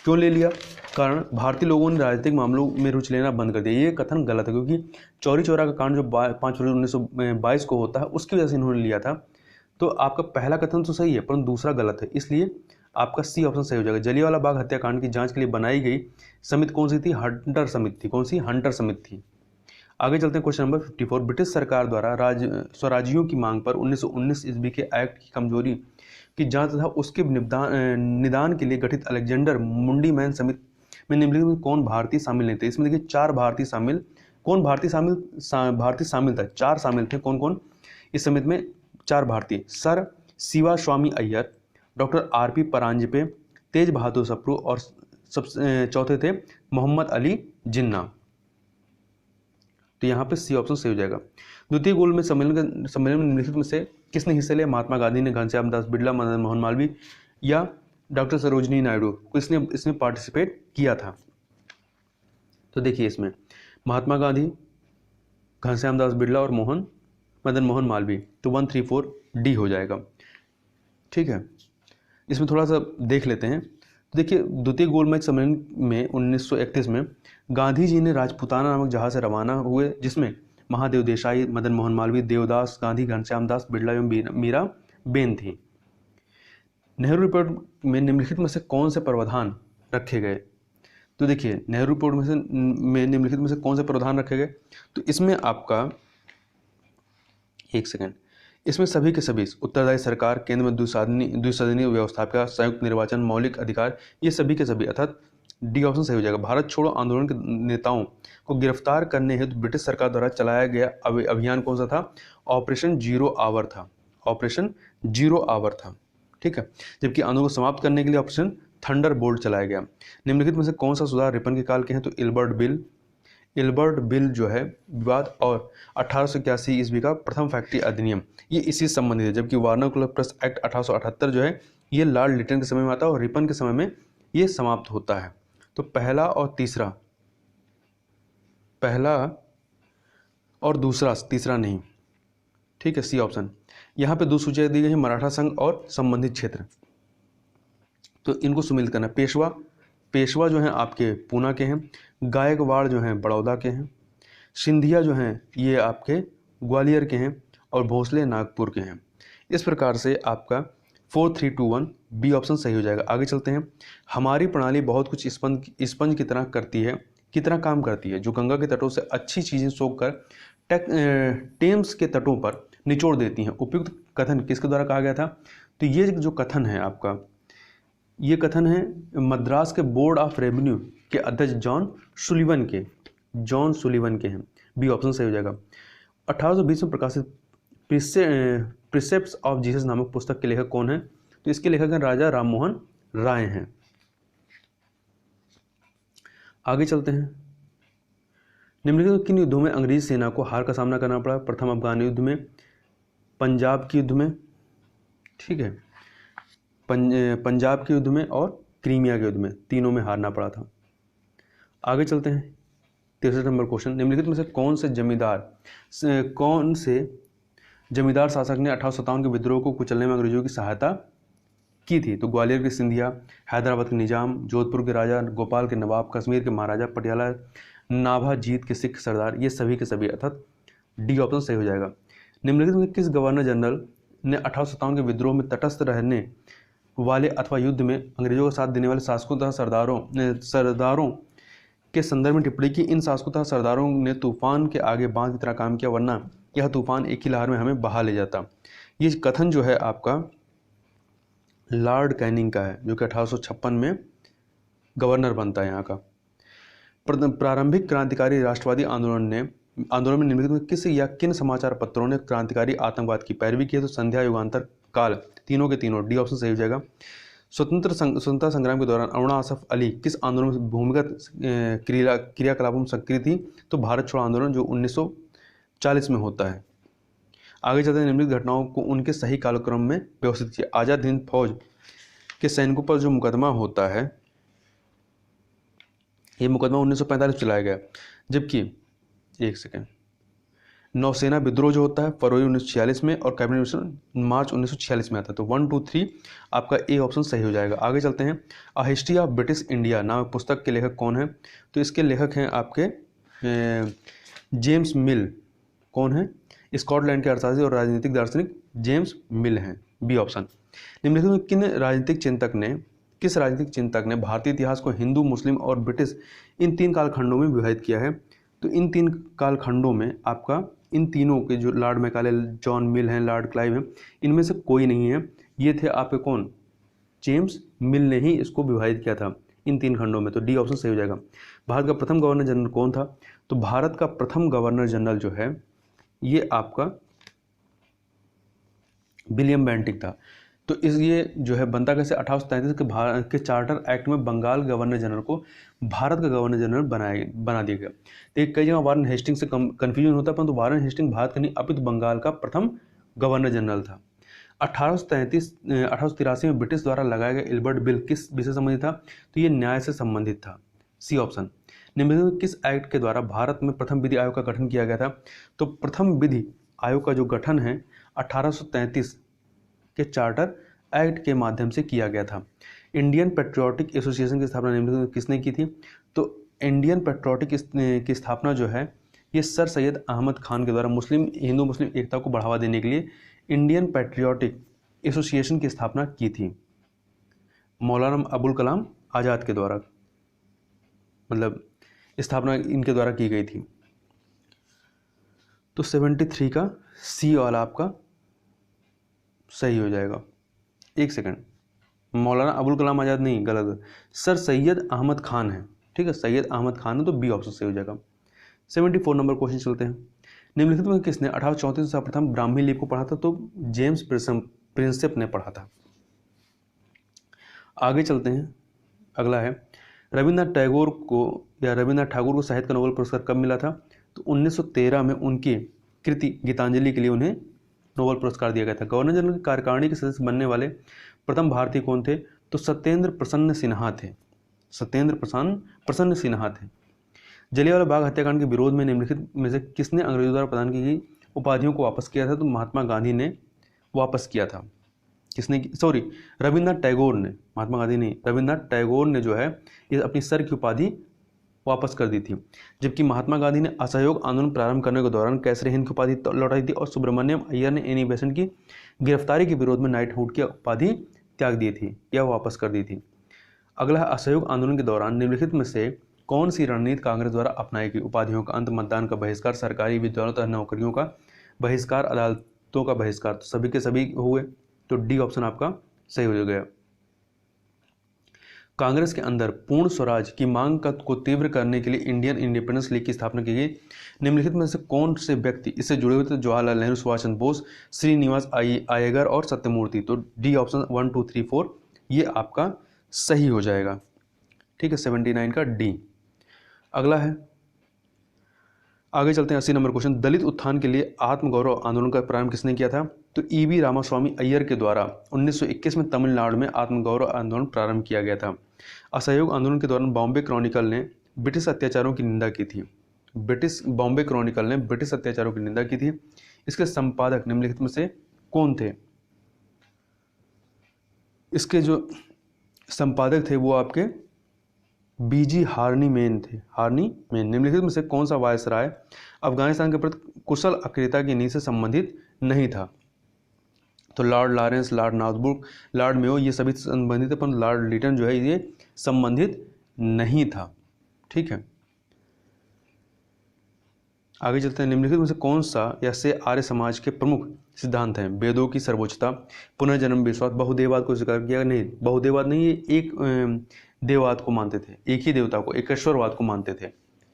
क्यों ले लिया? कारण भारतीय लोगों ने राजनीतिक मामलों में रुचि लेना बंद कर दिया। ये कथन गलत है, क्योंकि चौरी चौरा का कांड जो 5 फरवरी 1922 को होता है उसकी वजह से इन्होंने लिया था। तो आपका पहला कथन तो सही है, परंतु दूसरा गलत है, इसलिए आपका सी ऑप्शन सही हो जाएगा। जलियांवाला बाग हत्याकांड की जांच के लिए बनाई गई समिति कौन सी थी? हंटर समिति थी। कौन सी? हंटर समिति थी। आगे चलते हैं, क्वेश्चन नंबर 54। ब्रिटिश सरकार द्वारा स्वराज्यों की मांग पर 1919 ईस्वी के एक्ट की कमजोरी की जांच तथा उसके निदान के लिए गठित अलेक्जेंडर मुंडी मैन समिति में निम्नलिखित में कौन भारतीय शामिल नहीं थे? इसमें देखिए 4 भारतीय शामिल। कौन भारतीय शामिल था? 4 शामिल थे। कौन कौन इस समिति में? 4 भारतीय। सर शिवा स्वामी अय्यर, डॉक्टर R.P. परांजपे, तेज बहादुर सप्रू, और चौथे थे मोहम्मद अली जिन्ना। तो यहाँ पे सी ऑप्शन सही हो जाएगा। द्वितीय गोलमेज सम्मेलन में निम्नलिखित में से किसने हिस्सा लिया? महात्मा गांधी ने, घनश्याम दास बिरला, मदन मोहन मालवीय या डॉक्टर सरोजनी नायडू? किसने इसमें पार्टिसिपेट किया था? तो देखिए इसमें महात्मा गांधी, घनश्याम दास बिरला और मदन मोहन मालवीय। तो 1, 3, 4 डी हो जाएगा। ठीक है, इसमें थोड़ा सा देख लेते हैं। तो देखिए, द्वितीय गोलमेज सम्मेलन में 1931 में गांधी जी ने राजपूताना नामक जहाज से रवाना हुए, जिसमें महादेव देसाई, मदन मोहन मालवीय, देवदास गांधी, घनश्याम दास बिरला एवं मीरा बेन थी। नेहरू रिपोर्ट में निम्नलिखित में से कौन से प्रावधान रखे गए? तो देखिए, नेहरू रिपोर्ट में निम्नलिखित में से कौन से प्रावधान रखे गए? तो इसमें आपका एक सेकंड, इसमें सभी के सभी उत्तरदायी सरकार, केंद्र में द्विसदनीय व्यवस्था का संयुक्त निर्वाचन, मौलिक अधिकार, ये सभी के सभी, अर्थात डी ऑप्शन सही हो जाएगा। भारत छोड़ो आंदोलन के नेताओं को गिरफ्तार करने हेतु ब्रिटिश सरकार द्वारा चलाया गया अभियान कौन सा था? ऑपरेशन जीरो आवर था। ऑपरेशन जीरो आवर था, ठीक है। जबकि आंदोलन को समाप्त करने के लिए ऑपरेशन थंडरबोल्ट चलाया गया। निम्नलिखित में से कौन सा सुधार रिपन के काल के हैं? तो इल्बर्ट बिल जो है विवाद, और 1881 ईस्वी का प्रथम फैक्ट्री अधिनियम, ये इसी से संबंधित है। जबकि वार्नर क्लब प्रेस एक्ट 1878 जो है ये लॉर्ड लिटन के समय में आता है और रिपन के समय में ये समाप्त होता है। तो पहला और दूसरा, तीसरा नहीं, ठीक है, सी ऑप्शन। यहाँ पे दो सूचियाँ दी गई हैं, मराठा संघ और संबंधित क्षेत्र, तो इनको सुमिलित करना। पेशवा जो हैं आपके पूना के हैं, गायकवाड़ जो हैं बड़ौदा के हैं, सिंधिया जो हैं ये आपके ग्वालियर के हैं, और भोसले नागपुर के हैं। इस प्रकार से आपका 4321 बी ऑप्शन सही हो जाएगा। आगे चलते हैं। हमारी प्रणाली बहुत कुछ स्पंज की तरह करती है, कितना काम करती है, जो गंगा के तटों से अच्छी चीज़ें सोखकर टेम्स के तटों पर निचोड़ देती हैं। उपयुक्त कथन किसके द्वारा कहा गया था? तो ये जो कथन है आपका, ये कथन है मद्रास के बोर्ड ऑफ रेवेन्यू के अध्यक्ष जॉन सुलिवन के हैं। बी ऑप्शन सही हो जाएगा। 1820 में प्रकाशित प्रिसेप्ट्स ऑफ जीसस नामक पुस्तक के लेखक कौन है? तो इसके लेखक हैं राजा राममोहन राय हैं। आगे चलते हैं। निम्नलिखित किन युद्धों में अंग्रेजी सेना को हार का सामना करना पड़ा? प्रथम अफगान युद्ध में, पंजाब के युद्ध में, ठीक है, पंजाब के युद्ध में और क्रीमिया के युद्ध में, तीनों में हारना पड़ा था। आगे चलते हैं। 63 नंबर क्वेश्चन, निम्नलिखित में से कौन से जमींदार शासक ने 1857 के विद्रोह को कुचलने में अंग्रेजों की सहायता की थी? तो ग्वालियर के सिंधिया, हैदराबाद के निजाम, जोधपुर के राजा, भोपाल के नवाब, कश्मीर के महाराजा, पटियाला नाभा जीत के सिख सरदार, ये सभी के सभी, अर्थात डी ऑप्शन सही हो जाएगा। निम्नलिखित में किस गवर्नर जनरल ने 1857 के विद्रोह में तटस्थ रहने वाले अथवा युद्ध में अंग्रेजों का साथ देने वाले शासकों तथा सरदारों के संदर्भ में टिप्पणी की? इन शासकों तथा सरदारों ने तूफान के आगे बांध की तरह काम किया, वरना यह तूफान एक ही लहर में हमें बहा ले जाता। ये कथन जो है आपका लॉर्ड कैनिंग का है, जो कि 1856 में गवर्नर बनता है यहाँ का। प्रारंभिक क्रांतिकारी राष्ट्रवादी आंदोलन में निम्नलिखित में किस या किन समाचार पत्रों ने क्रांतिकारी आतंकवाद की पैरवी की है? तो संध्या, युगांतर, काल, तीनों के तीनों, डी ऑप्शन सही हो जाएगा। स्वतंत्रता संग्राम के दौरान अरुणा असफ अली किस आंदोलन में भूमिगत क्रियाकलापों में सक्रिय थी? तो भारत छोड़ो आंदोलन, जो 1940 में होता है। आगे चलते हैं। निम्नलिखित घटनाओं को उनके सही कालक्रम में व्यवस्थित किया। आजाद हिंद फौज के सैनिकों पर जो मुकदमा होता है, ये मुकदमा 1945 चलाया गया। जबकि एक सेकेंड, नौसेना विद्रोह जो होता है फरवरी 1946 में, और कैबिनेट मिशन मार्च 1946 में आता है। तो 1, 2, 3 आपका ए ऑप्शन सही हो जाएगा। आगे चलते हैं। A history of British India नामक पुस्तक के लेखक कौन है? तो इसके लेखक हैं आपके जेम्स मिल। कौन है? स्कॉटलैंड के अर्थशास्त्री और राजनीतिक दार्शनिक जेम्स मिल हैं। B option. निम्नलिखित में किस राजनीतिक चिंतक ने भारतीय इतिहास को हिंदू, मुस्लिम और ब्रिटिश इन 3 कालखंडों में विभाजित किया है? तो इन 3 कालखंडों में आपका इन तीनों के जो लॉर्ड मैकाले, जॉन मिल हैं, लॉर्ड क्लाइव हैं, इनमें से कोई नहीं है। ये थे आपके कौन? जेम्स मिल ने ही इसको विभाजित किया था इन 3 खंडों में। तो डी ऑप्शन सही हो जाएगा। भारत का प्रथम गवर्नर जनरल कौन था? तो भारत का प्रथम गवर्नर जनरल जो है ये आपका विलियम बेंटिक था। तो ये जो है बनता कैसे? 1833 के चार्टर एक्ट में बंगाल गवर्नर जनरल को भारत का गवर्नर जनरल बना दिया गया। तो कई जगह वारन हेस्टिंग से कंफ्यूजन होता है, परंतु वारन हेस्टिंग भारत का नहीं अपितु बंगाल का प्रथम गवर्नर जनरल था। 1883 में ब्रिटिश द्वारा लगाया गया इल्बर्ट बिल किस विषय से संबंधित था? तो ये न्याय से संबंधित था। C option. निम्नलिखित में किस एक्ट के द्वारा भारत में प्रथम विधि आयोग का गठन किया गया था? तो प्रथम विधि आयोग का जो गठन है 1833 के चार्टर एक्ट के माध्यम से किया गया था। इंडियन पेट्रियोटिक एसोसिएशन की स्थापना निम्नलिखित में किसने की थी? तो इंडियन पेट्रियोटिक की स्थापना जो है ये सर सैयद अहमद खान के द्वारा हिंदू मुस्लिम एकता को बढ़ावा देने के लिए इंडियन पेट्रियोटिक एसोसिएशन की स्थापना की थी मौलाना अबुल कलाम आज़ाद के द्वारा, मतलब स्थापना इनके द्वारा की गई थी। तो 73 का सी वाला आपका सही हो जाएगा। एक सेकंड, मौलाना अबुल कलाम आज़ाद नहीं, गलत, सर सैयद अहमद खान है, ठीक है, सैयद अहमद खान है, तो बी ऑप्शन सही हो जाएगा। 74 नंबर क्वेश्चन चलते हैं। निम्नलिखित में किसने 1834 में सर्वप्रथम ब्राह्मी लिपि को पढ़ा था? तो जेम्स प्रिंसेप ने पढ़ा था। आगे चलते हैं, अगला है रविन्द्रनाथ ठाकुर को साहित्य का नोबेल पुरस्कार कब मिला था? तो 1913 में उनकी कृति गीतांजलि के लिए उन्हें नोबेल पुरस्कार दिया गया था। गवर्नर जनरल की कार्यकारिणी के सदस्य बनने वाले प्रथम भारतीय कौन थे? तो सत्येंद्र प्रसन्न सिन्हा थे। सत्येंद्र प्रसन्न सिन्हा थे। जलियांवाला बाग हत्याकांड के विरोध में निम्नलिखित में से किसने अंग्रेजों द्वारा प्रदान की गई उपाधियों को वापस किया था? तो महात्मा गांधी ने वापस किया था। किसने? सॉरी, रविन्द्रनाथ टैगोर ने, महात्मा गांधी नहीं, रविन्द्रनाथ टैगोर ने जो है ये अपनी सर की उपाधि वापस कर दी थी। जबकि महात्मा गांधी ने असहयोग आंदोलन प्रारंभ करने के दौरान कैसरे हिंद की उपाधि लौटाई थी और सुब्रमण्यम अय्यर ने एनी बेसेंट की गिरफ्तारी के विरोध में नाइटहुड की उपाधि त्याग दी थी या वापस कर दी थी। अगला है असहयोग आंदोलन के दौरान निम्नलिखित में से कौन सी रणनीति कांग्रेस द्वारा अपनाई गई? उपाधियों का अंत, मतदान का बहिष्कार, सरकारी विद्यालयों तथा नौकरियों का बहिष्कार, अदालतों का बहिष्कार। तो सभी के सभी हुए, तो डी ऑप्शन आपका सही हो गया। कांग्रेस के अंदर पूर्ण स्वराज की मांग को तीव्र करने के लिए इंडियन इंडिपेंडेंस लीग की स्थापना की गई। निम्नलिखित में से कौन से व्यक्ति इससे जुड़े हुए थे? जवाहरलाल नेहरू, सुभाष चंद्र बोस, श्रीनिवास अय्यर और सत्यमूर्ति। तो डी ऑप्शन 1 2 3 4 ये आपका सही हो जाएगा, ठीक है, 79 का डी। अगला है, आगे चलते हैं 80 नंबर क्वेश्चन। दलित उत्थान के लिए आत्मगौरव आंदोलन का प्रारंभ किसने किया था? तो ईवी रामास्वामी अय्यर के द्वारा 1921 में तमिलनाडु में आत्मगौरव आंदोलन प्रारंभ किया गया था। असहयोग आंदोलन के दौरान बॉम्बे क्रॉनिकल ने ब्रिटिश अत्याचारों की निंदा की थी। बॉम्बे क्रॉनिकल ने ब्रिटिश अत्याचारों की निंदा की थी। इसके संपादक निम्नलिखित में से कौन थे? इसके जो संपादक थे वो आपके बीजी हार्नी मेन थे। हार्नी मेन। निम्नलिखित में से कौन सा वायसराय अफगानिस्तान के प्रति कुशल अक्रियता की नीति से संबंधित नहीं था? तो Lord Lawrence, Lord Northbrook, Lord Mayo ये सभी संबंधित है, पर लॉर्ड लिटन जो है ये संबंधित नहीं था, ठीक है। आगे चलते हैं। निम्नलिखित में से कौन सा या से आर्य समाज के प्रमुख सिद्धांत हैं? वेदों की सर्वोच्चता, पुनर्जन्म विश्वास, बहुदेववाद को स्वीकार किया? नहीं, बहुदेववाद नहीं, ये एक देववाद को मानते थे, एक ही देवता को, एकेश्वरवाद को मानते थे,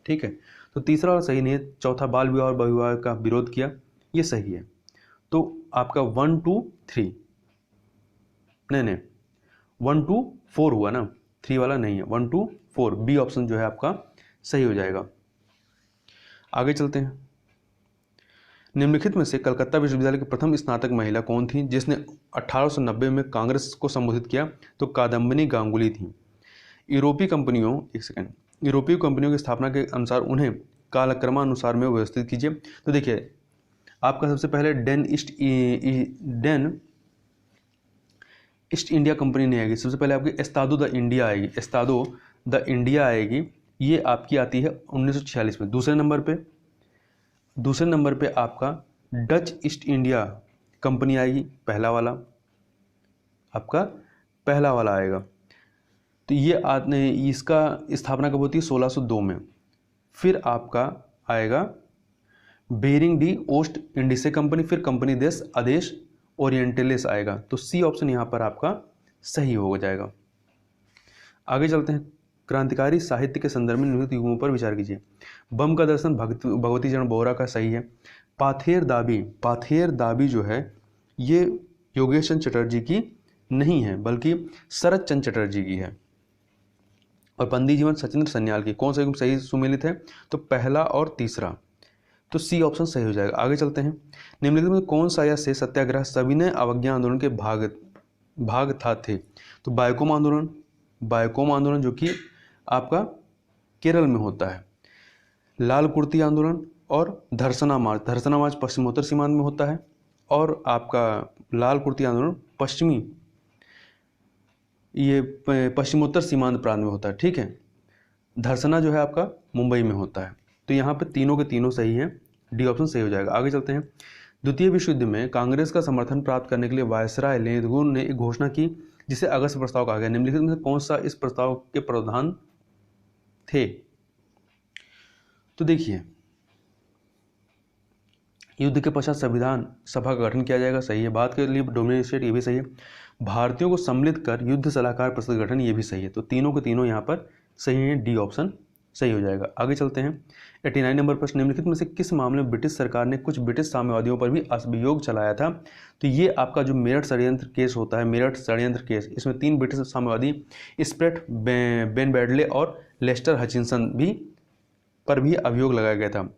ठीक है। तो तीसरा वाला सही नहीं है। चौथा, बाल विवाह और बहुविवाह का विरोध किया, ये सही है। तो आपका 1 2 3 नहीं 1 2 4 हुआ ना, 3 वाला नहीं है, 1 2 4 बी ऑप्शन जो है आपका सही हो जाएगा। आगे चलते हैं। निम्नलिखित में से कलकत्ता विश्वविद्यालय की प्रथम स्नातक महिला कौन थी जिसने 1890 में कांग्रेस को संबोधित किया? तो कादम्बिनी गांगुली थी। यूरोपीय कंपनियों की स्थापना के अनुसार उन्हें कालक्रमानुसार में व्यवस्थित कीजिए। तो देखिए, आपका सबसे पहले डेन ईस्ट इंडिया कंपनी नहीं आएगी, सबसे पहले आपकी एस्तादो द इंडिया आएगी। एस्तादो द इंडिया आएगी, ये आपकी आती है 1946 में। दूसरे नंबर पे आपका डच ईस्ट इंडिया कंपनी आएगी, पहला वाला आएगा। तो ये इसका स्थापना कब होती है? 1602 में। फिर आपका आएगा बेरिंग डी ओस्ट इंडिसे कंपनी, फिर कंपनी देश आदेश ओरिएंटलिस आएगा। तो सी ऑप्शन यहाँ पर आपका सही हो जाएगा। आगे चलते हैं। क्रांतिकारी साहित्य के संदर्भ में निम्नलिखित युगों पर विचार कीजिए। बम का दर्शन भगवती चरण बोहरा का सही है। पाथेर दाबी जो है ये योगेश चंद्र चटर्जी की नहीं है, बल्कि शरद चंद्र चटर्जी की है। और बंदी जीवन सचिंद्र सन्याल की। कौन सा युग सही सुमेलित है? तो पहला और तीसरा। तो सी ऑप्शन सही हो जाएगा। आगे चलते हैं। निम्नलिखित में कौन सा या से सत्याग्रह सविनय अवज्ञा आंदोलन के भाग थे? तो बायकोम आंदोलन जो कि आपका केरल में होता है। लाल कुर्ती आंदोलन और धरसना मार्च पश्चिमोत्तर सीमांत में होता है। और आपका लाल कुर्ती आंदोलन पश्चिमी ये पश्चिमोत्तर सीमांत प्रांत में होता है, ठीक है। धरसना जो है आपका मुंबई में होता है। तो यहाँ पे तीनों के तीनों सही हैं, डी ऑप्शन सही हो जाएगा। आगे चलते हैं। द्वितीय विश्व युद्ध में कांग्रेस का समर्थन प्राप्त करने के लिए वायसराय लेनिन ने एक घोषणा की जिसे अगस्त प्रस्ताव कहा गया। निम्नलिखित में से कौन सा इस प्रस्ताव के प्रावधान थे? तो देखिए, युद्ध के पश्चात संविधान सभा का गठन किया जाएगा, सही है। बात के लिए डोमिनियन स्टेट, ये भी सही है। भारतीयों को सम्मिलित कर युद्ध सलाहकार परिषद गठन, ये भी सही है। तो तीनों के तीनों यहाँ पर सही हैं, डी ऑप्शन सही हो जाएगा। आगे चलते हैं। 89 नंबर प्रश्न, निम्नलिखित में से किस मामले में ब्रिटिश सरकार ने कुछ ब्रिटिश साम्यवादियों पर भी अभियोग चलाया था? तो ये आपका जो मेरठ षड्यंत्र केस होता है, मेरठ षड्यंत्र केस, इसमें 3 ब्रिटिश साम्यवादी स्प्रेट, बेन बैडले और लेस्टर हचिंसन भी पर भी अभियोग लगाया गया था।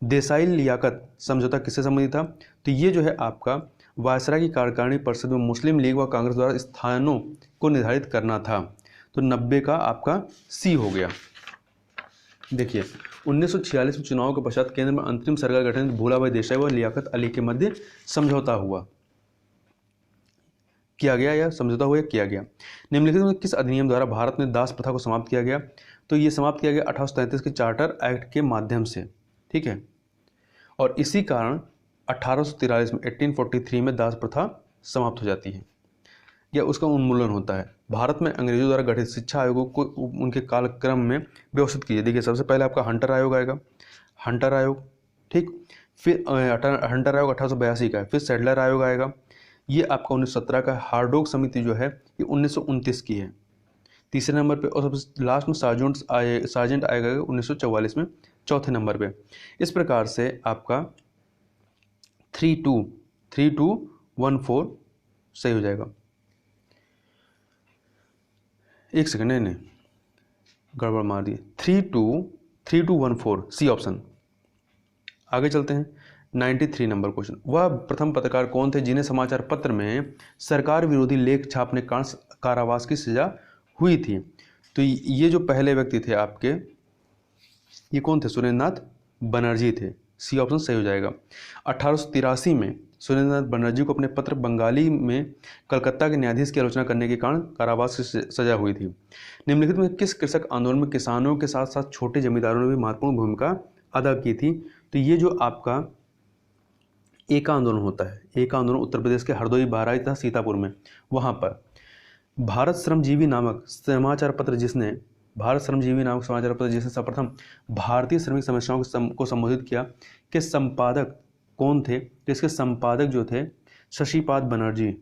देसाई लियाकत समझौता किससे संबंधित था? तो ये जो है आपका वायसराय की कार्यकारिणी परिषद में मुस्लिम लीग व कांग्रेस द्वारा स्थानों को निर्धारित करना था। तो 90 का आपका सी हो गया। देखिए, 1946 में चुनाव के पश्चात केंद्र में अंतरिम सरकार गठन भूलाभाई देसाई व लियाकत अली के मध्य समझौता हुआ, किया गया या समझौता हुआ किया गया। निम्नलिखित में किस अधिनियम द्वारा भारत में दास प्रथा को समाप्त किया गया? तो ये समाप्त किया गया 1833 के चार्टर एक्ट के माध्यम से, ठीक है। और इसी कारण 1843 में 1843 में दास प्रथा समाप्त हो जाती है या उसका उन्मूलन होता है। भारत में अंग्रेजों द्वारा गठित शिक्षा आयोगों को उनके कालक्रम में व्यवस्थित कीजिए। देखिए, सबसे पहले आपका हंटर आयोग आएगा, हंटर आयोग, ठीक। फिर हंटर आयोग 1882 का है। फिर सैडलर आयोग आएगा, ये आपका 1917 का। हार्डोक समिति जो है ये 1929 की है, तीसरे नंबर पे। और सबसे लास्ट में सार्जेंट आएगा 1944 में, चौथे नंबर पे। इस प्रकार से आपका 3214 सही हो जाएगा। एक सेकंड, नहीं गड़बड़ मार दी, 3214 सी ऑप्शन। आगे चलते हैं। 93 नंबर क्वेश्चन, वह प्रथम पत्रकार कौन थे जिन्हें समाचार पत्र में सरकार विरोधी लेख छापने कारण कारावास की सजा हुई थी? तो ये जो पहले व्यक्ति थे आपके, ये कौन थे? सुरेंद्रनाथ बनर्जी थे, सी ऑप्शन सही हो जाएगा। 1883 में सुरेंद्रनाथ बनर्जी को अपने पत्र बंगाली में कलकत्ता के न्यायाधीश की आलोचना करने के कारण कारावास की सजा हुई थी। निम्नलिखित में किस कृषक आंदोलन में किसानों के साथ साथ छोटे जमींदारों ने भी महत्वपूर्ण भूमिका अदा की थी? तो ये जो आपका एका आंदोलन होता है, एका आंदोलन उत्तर प्रदेश के हरदोई, बहराइच तथा सीतापुर में, वहाँ पर भारत श्रमजीवी नामक समाचार पत्र जिसने सर्वप्रथम भारतीय श्रमिक समस्याओं को संबोधित किया, के संपादक कौन थे? तो इसके संपादक जो थे शशिपाद बनर्जी,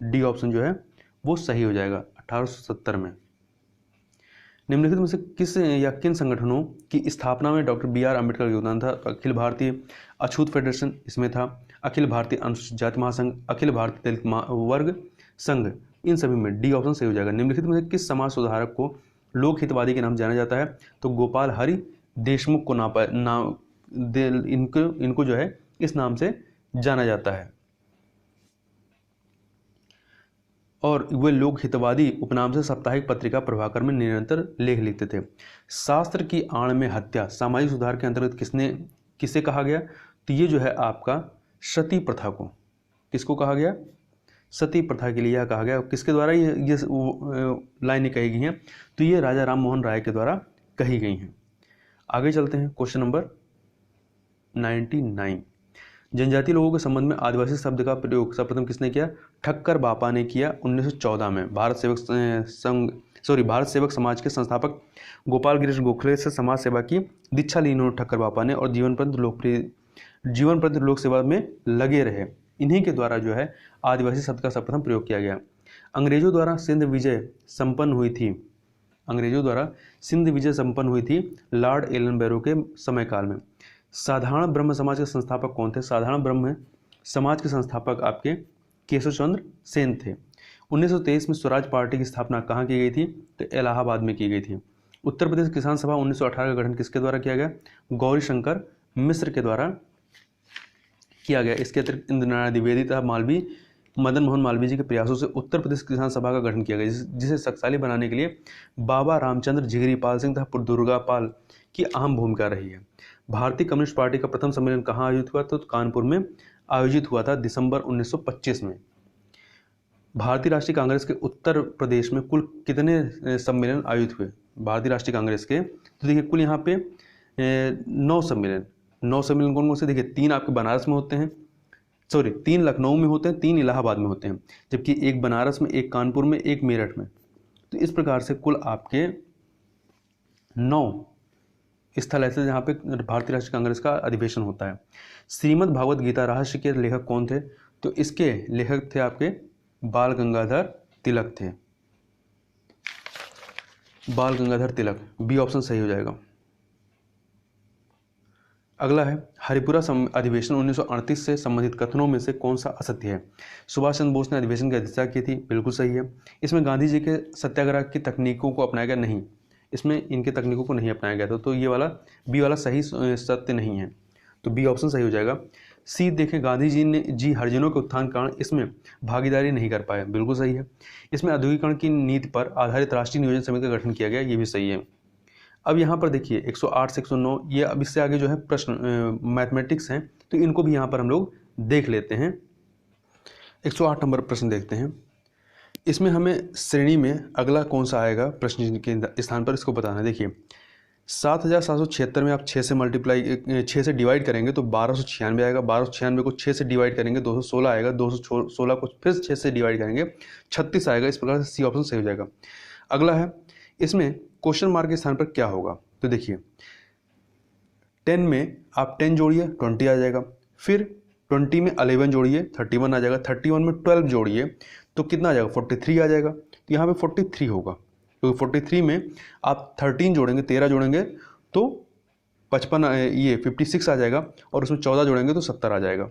डी ऑप्शन जो है वो सही हो जाएगा 1870 में। निम्नलिखित में से किस या किन संगठनों की स्थापना में डॉक्टर BR अम्बेडकर का योगदान था? अखिल भारतीय अछूत फेडरेशन इसमें था, अखिल भारतीय अनुसूचित जाति महासंघ, अखिल भारतीय दलित वर्ग संघ, इन सभी में डी ऑप्शन सही हो जाएगा। निम्नलिखित में से किस समाज सुधारक को लोक हितवादी के नाम जाना जाता है? तो गोपाल हरि देशमुख को इनको जो है इस नाम से जाना जाता है। और वे लोक हितवादी उपनाम से साप्ताहिक पत्रिका प्रभाकर में निरंतर लेख लिखते थे। शास्त्र की आड़ में हत्या सामाजिक सुधार के अंतर्गत किसे कहा गया? तो ये जो है आपका सती प्रथा को, किसको कहा गया? सती प्रथा के लिए यह कहा गया। किसके द्वारा ये लाइनें कही गई हैं? तो ये राजा राम मोहन राय के द्वारा कही गई हैं। आगे चलते हैं। क्वेश्चन नंबर 99, जनजातीय लोगों के संबंध में आदिवासी शब्द का प्रयोग सर्वप्रथम किसने किया? ठक्कर बापा ने किया 1914 में। भारत सेवक समाज के संस्थापक गोपाल गिरीश गोखले से समाज सेवा की दीक्षा ली इन्होंने ठक्कर बापा ने, और जीवन पर्यंत लोक सेवा में लगे रहे। इन्हीं के द्वारा जो है आदिवासी शब्द का सर्वप्रथम प्रयोग किया गया। अंग्रेजों द्वारा सिंध विजय संपन्न हुई थी लॉर्ड एलन बैरो के समय काल में। साधारण ब्रह्म समाज के संस्थापक कौन थे? साधारण ब्रह्म समाज के संस्थापक आपके केशव चंद्र सेन थे। 1923 में स्वराज पार्टी की स्थापना कहाँ की गई थी? तो इलाहाबाद में की गई थी। उत्तर प्रदेश किसान सभा 1918 का गठन किसके द्वारा किया गया? गौरी शंकर मिश्र के द्वारा किया गया। इसके अतिरिक्त इंद्रनारायण द्विवेदी तथा मदन मोहन मालवीय जी के प्रयासों से उत्तर प्रदेश किसान सभा का गठन किया गया, जिसे शक्तिशाली बनाने के लिए बाबा रामचंद्र झिगरी पाल सिंह तथा दुर्गा पाल की अहम भूमिका रही है। भारतीय कम्युनिस्ट पार्टी का प्रथम सम्मेलन कहाँ आयोजित हुआ? तो कानपुर में आयोजित हुआ था दिसंबर 1925 में। भारतीय राष्ट्रीय कांग्रेस के उत्तर प्रदेश में कुल कितने सम्मेलन आयोजित हुए? भारतीय राष्ट्रीय कांग्रेस के, तो देखिए कुल यहाँ पे 9 सम्मेलन। 9 सम्मेलन कौन कौन से? देखिए 3 आपके बनारस में होते हैं, सॉरी 3 लखनऊ में होते हैं, 3 इलाहाबाद में होते हैं, जबकि एक बनारस में, एक कानपुर में, एक मेरठ में। तो इस प्रकार से कुल आपके 9 स्थल ऐसे जहाँ पे भारतीय राष्ट्रीय कांग्रेस का अधिवेशन होता है। श्रीमद् भागवत गीता रहस्य के लेखक कौन थे? तो इसके लेखक थे आपके बाल गंगाधर तिलक थे। बाल गंगाधर तिलक, बी ऑप्शन सही हो जाएगा। अगला है हरिपुरा अधिवेशन 1938 से संबंधित कथनों में से कौन सा असत्य है? सुभाष चंद्र बोस ने अधिवेशन की अध्यक्षता की थी, बिल्कुल सही है। इसमें गांधी जी के सत्याग्रह की तकनीकों को अपनाया गया नहीं, इसमें इनके तकनीकों को नहीं अपनाया गया था, तो ये वाला बी वाला सही सत्य नहीं है, तो बी ऑप्शन सही हो जाएगा। सी देखें, गांधी जी हरिजनों के उत्थान कारण इसमें भागीदारी नहीं कर पाए, बिल्कुल सही है। इसमें औद्योगिकरण की नीति पर आधारित राष्ट्रीय नियोजन समिति का गठन किया गया, ये भी सही है। अब यहाँ पर देखिए 108 से 109, ये अब इससे आगे जो है प्रश्न मैथमेटिक्स हैं, तो इनको भी यहाँ पर हम लोग देख लेते हैं। 108 नंबर प्रश्न देखते हैं। इसमें हमें श्रेणी में अगला कौन सा आएगा प्रश्न के स्थान पर, इसको बताना है। देखिए 7776 में आप 6 से मल्टीप्लाई 6 से डिवाइड करेंगे तो 1296 आएगा। 1296 को 6 से डिवाइड करेंगे 216 आएगा। 216 को फिर 6 से डिवाइड करेंगे 36 आएगा। इस प्रकार से सी ऑप्शन सही हो जाएगा। अगला है, इसमें क्वेश्चन मार्क के स्थान पर क्या होगा? तो देखिए 10 में आप 10 जोड़िए 20 आ जाएगा, फिर 20 में 11 जोड़िए 31 आ जाएगा, 31 में 12 जोड़िए तो कितना आ जाएगा? 43 आ जाएगा। तो यहाँ पे 43 होगा, क्योंकि 43 में आप 13 जोड़ेंगे, 13 जोड़ेंगे तो 55 ये 56 आ जाएगा, और उसमें 14 जोड़ेंगे तो 70 आ जाएगा।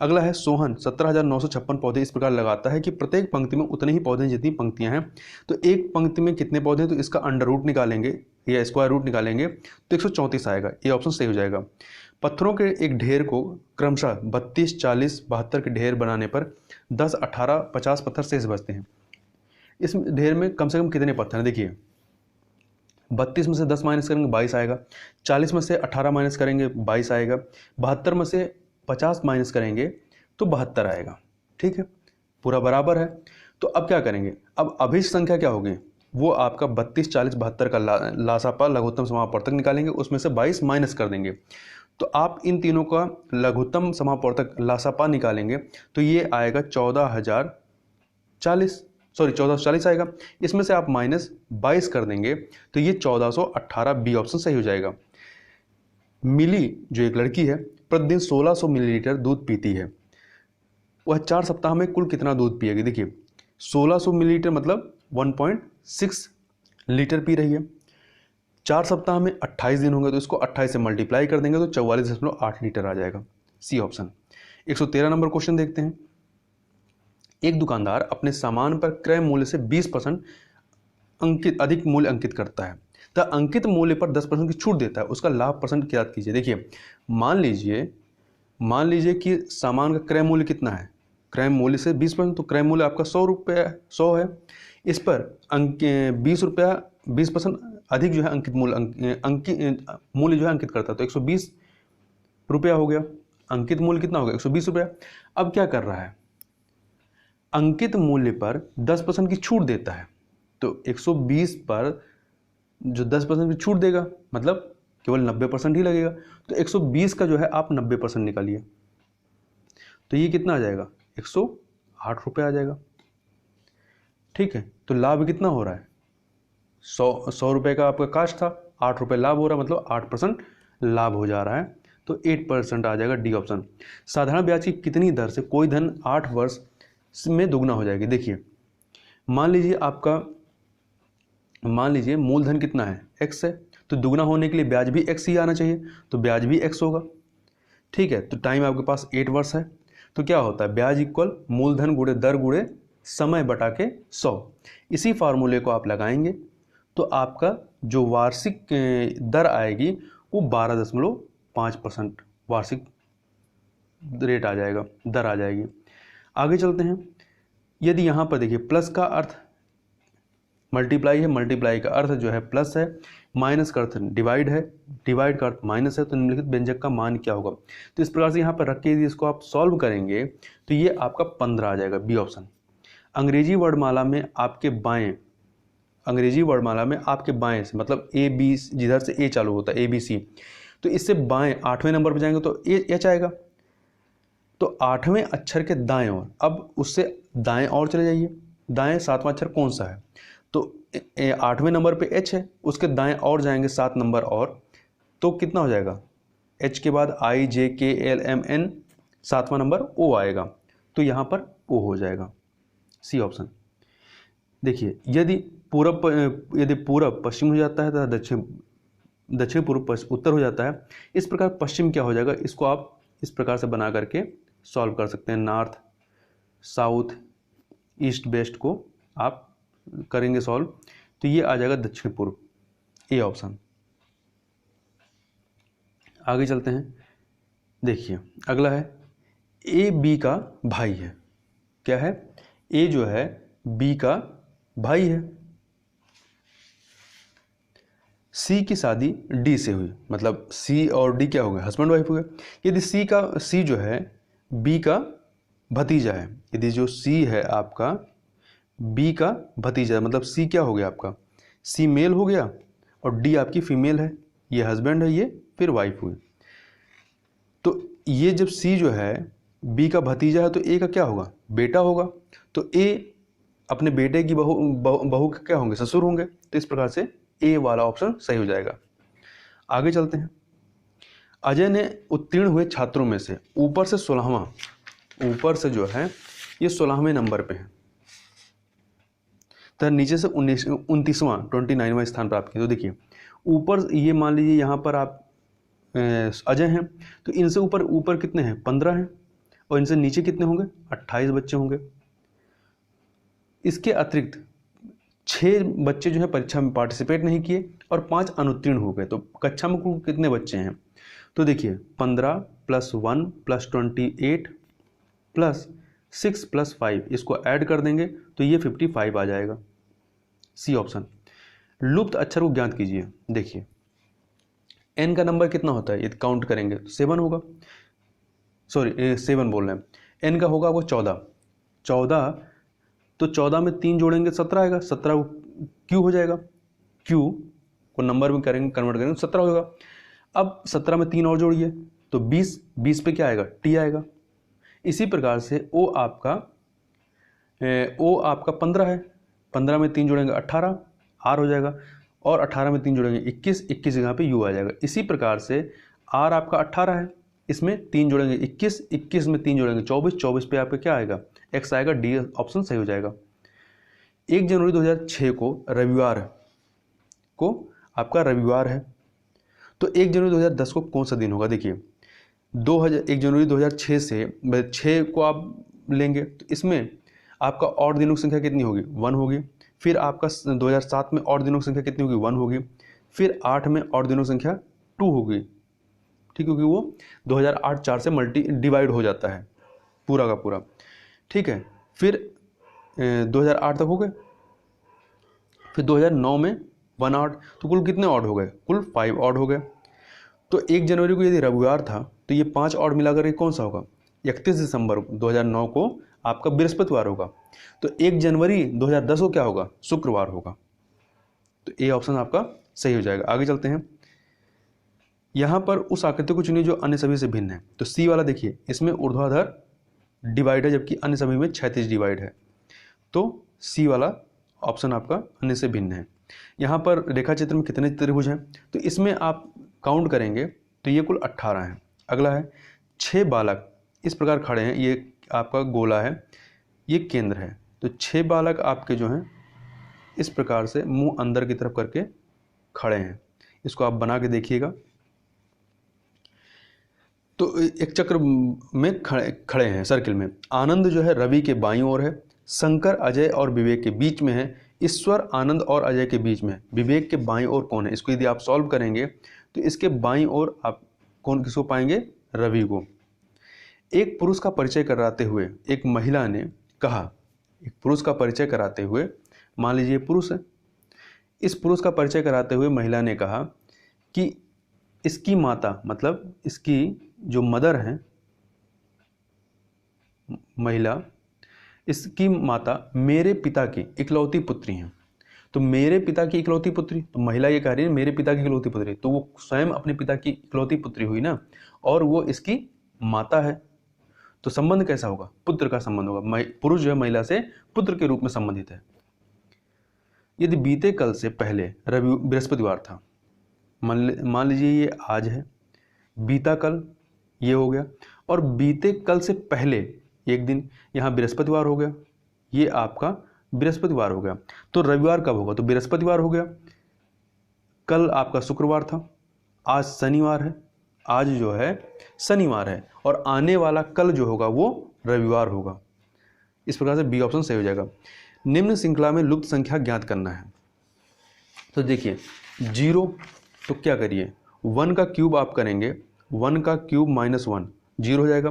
अगला है सोहन 17,956 पौधे इस प्रकार लगाता है कि प्रत्येक पंक्ति में उतने ही पौधे जितनी पंक्तियां हैं। तो एक पंक्ति में कितने पौधे हैं? तो इसका अंडर रूट निकालेंगे या स्क्वायर रूट निकालेंगे तो 134 आएगा, ये ऑप्शन सही हो जाएगा। पत्थरों के एक ढेर को क्रमशः 32, 40, 72 के ढेर बनाने पर 10, 18, 50 पत्थर शेष बचते हैं। इस ढेर में कम से कम कितने पत्थर हैं? देखिए 32 में से 10 माइनस करेंगे 22 आएगा, 40 में से 18 माइनस करेंगे 22 आएगा, 72 में से 50 माइनस करेंगे तो 72 आएगा। ठीक है, पूरा बराबर है। तो अब क्या करेंगे? अब अभिष्ट संख्या क्या होगी? वो आपका 32, 40, 72 का लासापा लघुत्तम समापवर्तक निकालेंगे, उसमें से 22 माइनस कर देंगे। तो आप इन तीनों का लघुत्तम समापवर्तक लासापा निकालेंगे तो ये आएगा 1440 आएगा। इसमें से आप माइनस 22 कर देंगे तो ये 1418, बी ऑप्शन सही हो जाएगा। मिली जो एक लड़की है प्रतिदिन 1600 मिलीलीटर दूध पीती है, वह 4 सप्ताह में कुल कितना दूध पिएगी? देखिए 1600 मिलीलीटर मतलब 1.6 लीटर पी रही है। 4 सप्ताह में 28 दिन होंगे तो इसको 28 से मल्टीप्लाई कर देंगे तो 44.8 लीटर आ जाएगा, सी ऑप्शन। 113 नंबर क्वेश्चन देखते हैं। एक दुकानदार अपने सामान पर क्रय मूल्य से 20% अधिक मूल्य अंकित करता है, तो अंकित मूल्य पर 10% की छूट देता है, उसका लाभ परसेंट क्या कीजिए। देखिए मान लीजिए कि सामान का क्रय मूल्य कितना है? क्रय मूल्य से 20%, तो क्रय मूल्य आपका 100 है। इस पर 20 रुपया 20% अधिक जो है अंकित मूल्य जो है अंकित करता है, तो 120 रुपया हो गया। अंकित मूल्य कितना हो गया? 120 रुपया। अब क्या कर रहा है? अंकित मूल्य पर 10% की छूट देता है, तो 120 पर जो 10% की छूट देगा मतलब केवल 90% ही लगेगा, तो 120 का जो है आप 90% निकालिए तो ये कितना आ जाएगा? 108 रुपये आ जाएगा। ठीक है, तो लाभ कितना हो रहा है? 100 रुपये का आपका कास्ट था, 8 रुपये लाभ हो रहा है, मतलब 8% लाभ हो जा रहा है, तो 8% आ जाएगा, डी ऑप्शन। साधारण ब्याज की कितनी दर से कोई धन 8 वर्ष में दुगना हो जाएगी? देखिए मान लीजिए मूलधन कितना है? x है, तो दुगना होने के लिए ब्याज भी x ही आना चाहिए, तो ब्याज भी x होगा। ठीक है, तो टाइम आपके पास 8 वर्ष है, तो क्या होता है? ब्याज इक्वल मूलधन गुणे दर गुणे समय बटा के 100। इसी फार्मूले को आप लगाएंगे तो आपका जो वार्षिक दर आएगी वो 12.5% वार्षिक रेट आ जाएगा, दर आ जाएगी। आगे चलते हैं। यदि यहाँ पर देखिए प्लस का अर्थ मल्टीप्लाई है, मल्टीप्लाई का अर्थ जो है प्लस है, माइनस का अर्थ डिवाइड है, डिवाइड का अर्थ माइनस है, तो निम्नलिखित व्यंजक का मान क्या होगा? तो इस प्रकार से यहाँ पर रख के यदि इसको आप सॉल्व करेंगे तो ये आपका 15 आ जाएगा, बी ऑप्शन। अंग्रेजी वर्णमाला में आपके बाएं, अंग्रेजी वर्णमाला में आपके बाएं से, मतलब ए बी, जिधर से ए चालू होता है ए बी सी, तो इससे बाएं 8वें नंबर पर जाएंगे तो एच आएगा। तो 8वें अक्षर के दाएं ओर, अब उससे दाएं और चले जाइए, दाएं 7वां अक्षर कौन सा है, तो 8वें नंबर पे एच है, उसके दाएं और जाएंगे 7 नंबर और, तो कितना हो जाएगा, एच के बाद आई जे के एल एम एन, 7वां नंबर ओ आएगा, तो यहाँ पर ओ हो जाएगा, सी ऑप्शन। देखिए यदि पूरब पश्चिम हो जाता है तथा दक्षिण पूर्व उत्तर हो जाता है, इस प्रकार पश्चिम क्या हो जाएगा, इसको आप इस प्रकार से बना करके सॉल्व कर सकते हैं। नॉर्थ साउथ ईस्ट वेस्ट को आप करेंगे सॉल्व, तो ये आ जाएगा दक्षिण पूर्व, ए ऑप्शन। आगे चलते हैं। देखिए अगला है ए बी का भाई है। क्या है, ए जो है बी का भाई है। सी की शादी डी से हुई, मतलब सी और डी क्या हो गए, हस्बैंड वाइफ हो गए। यदि सी जो है बी का भतीजा है, यदि जो सी है आपका बी का भतीजा है, मतलब सी क्या हो गया आपका, सी मेल हो गया और डी आपकी फीमेल है, ये हस्बैंड है, ये फिर वाइफ हुई। तो ये जब सी जो है बी का भतीजा है तो ए का क्या होगा, बेटा होगा, तो ए अपने बेटे की बहू के क्या होंगे, ससुर होंगे। तो इस प्रकार से ए वाला ऑप्शन सही हो जाएगा। आगे चलते हैं। अजय ने उत्तीर्ण हुए छात्रों में से ऊपर से 16वां, ऊपर से जो है ये 16वें नंबर पे है, तो नीचे से 29वां 29वां स्थान प्राप्त किया। तो देखिए ऊपर ये मान लीजिए यहाँ पर आप अजय हैं, तो इनसे ऊपर कितने हैं, 15 हैं, और इनसे नीचे कितने होंगे, 28 बच्चे होंगे। इसके अतिरिक्त 6 बच्चे जो है परीक्षा में पार्टिसिपेट नहीं किए और 5 अनुत्तीर्ण हो गए। तो कक्षा में कुल कितने बच्चे हैं, तो देखिए 15 + 1 + 28 + 6 + 5, इसको ऐड कर देंगे तो ये 55 आ जाएगा, सी ऑप्शन। लुप्त अक्षर को ज्ञात कीजिए। देखिए एन का नंबर कितना होता है, यदि काउंट करेंगे तो 7 होगा, सॉरी 7 बोल रहे हैं, एन का होगा वो 14, तो 14 में 3 जोड़ेंगे 17 आएगा, 17 क्यू हो जाएगा, क्यू को नंबर में करेंगे, कन्वर्ट करेंगे 17 होगा। अब 17 में 3 और जोड़िए तो 20 पे क्या आएगा, टी आएगा। इसी प्रकार से ओ आपका 15 है, 15 में 3 जोड़ेंगे 18, आर हो जाएगा, और 18 में 3 जोड़ेंगे 21 यहाँ पे यू आ जाएगा। इसी प्रकार से आर आपका 18 है, इसमें 3 जोड़ेंगे 21 में 3 जोड़ेंगे 24 पे आपका क्या आएगा, एक्स आएगा, डी ऑप्शन सही हो जाएगा। 1 जनवरी 2006 को आपका रविवार है, तो 1 जनवरी 2010 को कौन सा दिन होगा। देखिए 1 जनवरी 2006 से 6 को आप लेंगे तो इसमें आपका और दिनों की संख्या कितनी होगी, 1 होगी। फिर आपका 2007 में और दिनों की संख्या कितनी होगी, 1 होगी। फिर 8 में और दिनों की संख्या 2 होगी, ठीक, क्योंकि वो 2008 4 से डिवाइड हो जाता है पूरा का पूरा, ठीक है। फिर 2008 तक हो गए, फिर 2009 में 1 ऑड, तो कुल कितने ऑड हो गए, कुल 5 ऑड हो गए। तो 1 जनवरी को यदि रविवार था तो ये 5 ऑड मिलाकर के कौन सा होगा, 31 दिसंबर 2009 को आपका बृहस्पतिवार होगा। तो 1 जनवरी 2010 को क्या होगा, शुक्रवार होगा। तो ए ऑप्शन आपका सही हो जाएगा। आगे चलते हैं। यहाँ पर उस आकृति को चुनिए जो अन्य सभी से भिन्न है। तो सी वाला देखिए, इसमें ऊर्ध्वाधर डिवाइड है जबकि अन्य सभी में क्षैतिज डिवाइड है, तो सी वाला ऑप्शन आपका अन्य से भिन्न है। यहाँ पर रेखा चित्र में कितने त्रिभुज हैं, तो इसमें आप काउंट करेंगे तो ये कुल 18 हैं। अगला है 6 बालक इस प्रकार खड़े हैं, ये आपका गोला है, ये केंद्र है। तो 6 बालक आपके जो हैं इस प्रकार से मुंह अंदर की तरफ करके खड़े हैं, इसको आप बना के देखिएगा। तो एक चक्र में खड़े हैं सर्किल में। आनंद जो है रवि के बाईं ओर है, शंकर अजय और विवेक के बीच में है, ईश्वर आनंद और अजय के बीच में है। विवेक के बाईं ओर कौन है, इसको यदि आप सॉल्व करेंगे तो इसके बाईं ओर आप किसको पाएंगे, रवि को। एक पुरुष का परिचय कराते हुए एक महिला ने कहा, एक पुरुष का परिचय कराते हुए, मान लीजिए पुरुष है, इस पुरुष का परिचय कराते हुए महिला ने कहा कि इसकी माता, मतलब इसकी जो मदर है महिला, इसकी माता मेरे पिता की इकलौती पुत्री हैं। तो मेरे पिता की इकलौती पुत्री, तो महिला ये कह रही है मेरे पिता की इकलौती पुत्री, तो वो स्वयं अपने पिता की इकलौती पुत्री हुई ना, और वो इसकी माता है। तो संबंध कैसा होगा? पुत्र का संबंध होगा। पुरुष जो है महिला से पुत्र के रूप में संबंधित है। यदि बीते कल से पहले बृहस्पतिवार था, मान लीजिए ये आज है, बीता कल ये हो गया, और बीते कल से पहले एक दिन यहाँ बृहस्पतिवार हो गया, ये आपका बृहस्पतिवार हो गया। तो रविवार कब होगा? तो बृहस्पतिवार हो गया। कल आपका शुक्रवार था, आज शनिवार है, आज जो है शनिवार है, और आने वाला कल जो होगा वो रविवार होगा। इस प्रकार से बी ऑप्शन सही हो जाएगा। निम्न श्रृंखला में लुप्त संख्या ज्ञात करना है। तो देखिए 0, तो क्या करिए 1 का क्यूब आप करेंगे, 1 का क्यूब -1 0 हो जाएगा।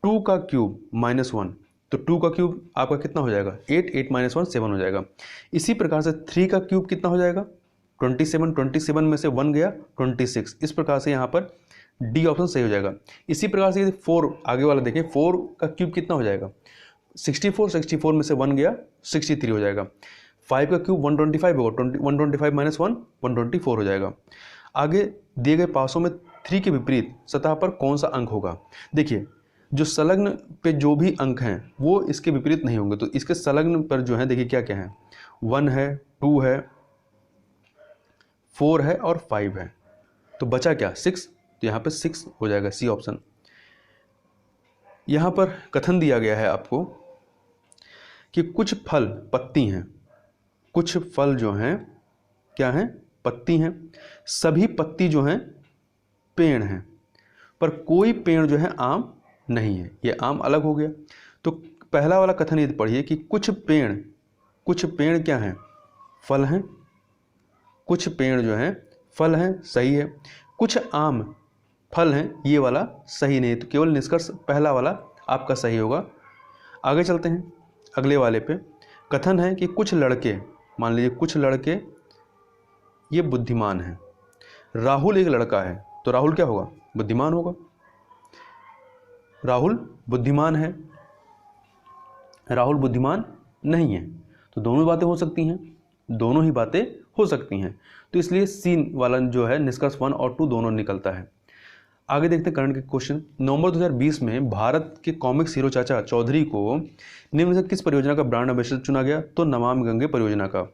2 का क्यूब -1, तो 2 का क्यूब आपका कितना हो जाएगा? 8, 8 - 1 7 हो जाएगा। इसी प्रकार से 3 का क्यूब कितना हो जाएगा? 27, 27 में से 1 गया 26। इस प्रकार से यहाँ पर डी ऑप्शन सही हो जाएगा। इसी प्रकार से यदि 4 आगे वाला देखें, 4 का क्यूब कितना हो जाएगा? 64, 64 में से 1 गया 63 हो जाएगा। 5 का क्यूब 125 होगा, 125 - 1 124 हो जाएगा। आगे दिए गए पासों में 3 के विपरीत सतह पर कौन सा अंक होगा? देखिए जो संलग्न पे जो भी अंक हैं वो इसके विपरीत नहीं होंगे, तो इसके संलग्न पर जो है देखिए क्या क्या है, 1 है, 2 है, 4 है और 5 है। तो बचा क्या? 6। तो यहाँ पे 6 हो जाएगा, सी ऑप्शन। यहाँ पर कथन दिया गया है आपको कि कुछ फल पत्ती हैं, कुछ फल जो हैं क्या हैं? पत्ती हैं। सभी पत्ती जो हैं पेड़ हैं, पर कोई पेड़ जो है आम नहीं है। ये आम अलग हो गया। तो पहला वाला कथन ये पढ़िए कि कुछ पेड़ क्या हैं? फल हैं। कुछ पेड़ जो हैं फल हैं, सही है। कुछ आम फल हैं, ये वाला सही नहीं। तो केवल निष्कर्ष पहला वाला आपका सही होगा। आगे चलते हैं अगले वाले पे। कथन है कि कुछ लड़के, मान लीजिए कुछ लड़के ये बुद्धिमान हैं। राहुल एक लड़का है, तो राहुल क्या होगा? बुद्धिमान होगा। राहुल बुद्धिमान है, राहुल बुद्धिमान नहीं है। तो दोनों बातें हो सकती हैं, दोनों ही बातें हो सकती हैं। तो इसलिए सी वाला जो है निष्कर्ष 1 और 2 दोनों निकलता है। आगे देखते हैं करंट के क्वेश्चन। नवंबर 2020 में भारत के कॉमिक्स हीरो चाचा चौधरी को निम्न से किस परियोजना का ब्रांड एम्बेसडर चुना गया? तो नमामि गंगे परियोजना का।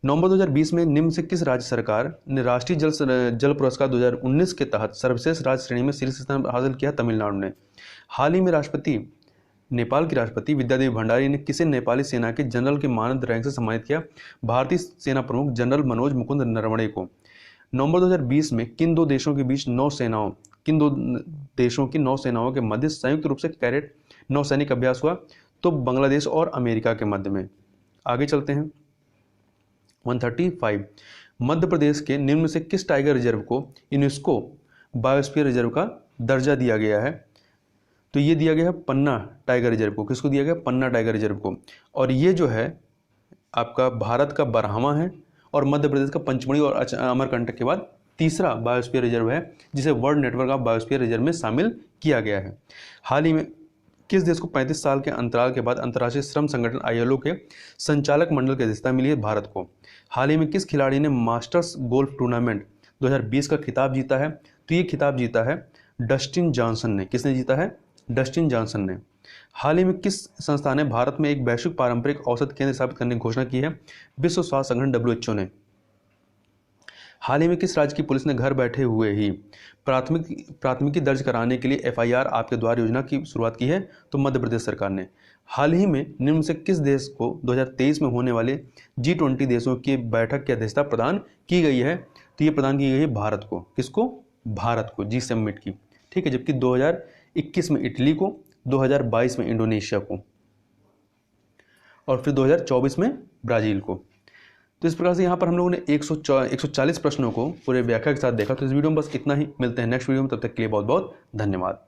नवंबर 2020 में निम्न से किस राज्य सरकार ने राष्ट्रीय जल पुरस्कार 2019 के तहत सर्वश्रेष्ठ राज्य श्रेणी में शीर्ष स्थान हासिल किया? तमिलनाडु ने। हाल ही में नेपाल की राष्ट्रपति विद्यादेवी भंडारी ने किसे नेपाली सेना के जनरल के मानद रैंक से सम्मानित किया? भारतीय सेना प्रमुख जनरल मनोज मुकुंद नरवणे को। नवंबर 2020 में किन दो देशों के बीच किन दो देशों की नौसेनाओं के मध्य संयुक्त रूप से कैडेट नौसैनिक अभ्यास हुआ? तो बांग्लादेश और अमेरिका के मध्य में। आगे चलते हैं 135। मध्य प्रदेश के निम्न से किस टाइगर रिजर्व को यूनेस्को बायोस्फीयर रिजर्व का दर्जा दिया गया है? तो ये दिया गया है पन्ना टाइगर रिजर्व को। किसको दिया गया? पन्ना टाइगर रिजर्व को। और ये जो है आपका भारत का बरहमा है और मध्य प्रदेश का पंचमढ़ी और अमरकंटक के बाद तीसरा बायोस्फीयर रिजर्व है, जिसे world network of biosphere reserve में शामिल किया गया है। हाल ही में किस देश को 35 साल के अंतराल के बाद अंतर्राष्ट्रीय श्रम संगठन ILO के संचालक मंडल की अध्यक्षता मिली है? भारत को। हाल ही में किस खिलाड़ी ने मास्टर्स गोल्फ टूर्नामेंट 2020 का खिताब जीता है? तो ये खिताब जीता है डस्टिन जॉनसन ने। किसने जीता है? डस्टिन जॉनसन ने। हाल ही में किस संस्था ने भारत में एक वैश्विक पारंपरिक औषध केंद्र स्थापित करने की घोषणा की है? विश्व स्वास्थ्य संगठन WHO ने। हाल ही में किस राज्य की पुलिस ने घर बैठे हुए ही प्राथमिकी दर्ज कराने के लिए FIR आपके द्वार योजना की शुरुआत की है? तो मध्य प्रदेश सरकार ने। हाल ही में निम्न से किस देश को 2023 में होने वाले G20 देशों की बैठक की अध्यक्षता प्रदान की गई है? तो ये प्रदान की गई है भारत को। किसको? भारत को, G समिट की। ठीक है, जबकि 2021 में इटली को, 2022 में इंडोनेशिया को और फिर 2024 में ब्राज़ील को। तो इस प्रकार से यहाँ पर हम लोगों ने 140 प्रश्नों को पूरे व्याख्या के साथ देखा। तो इस वीडियो में बस इतना ही। मिलते हैं नेक्स्ट वीडियो में, तब तक के लिए बहुत बहुत धन्यवाद।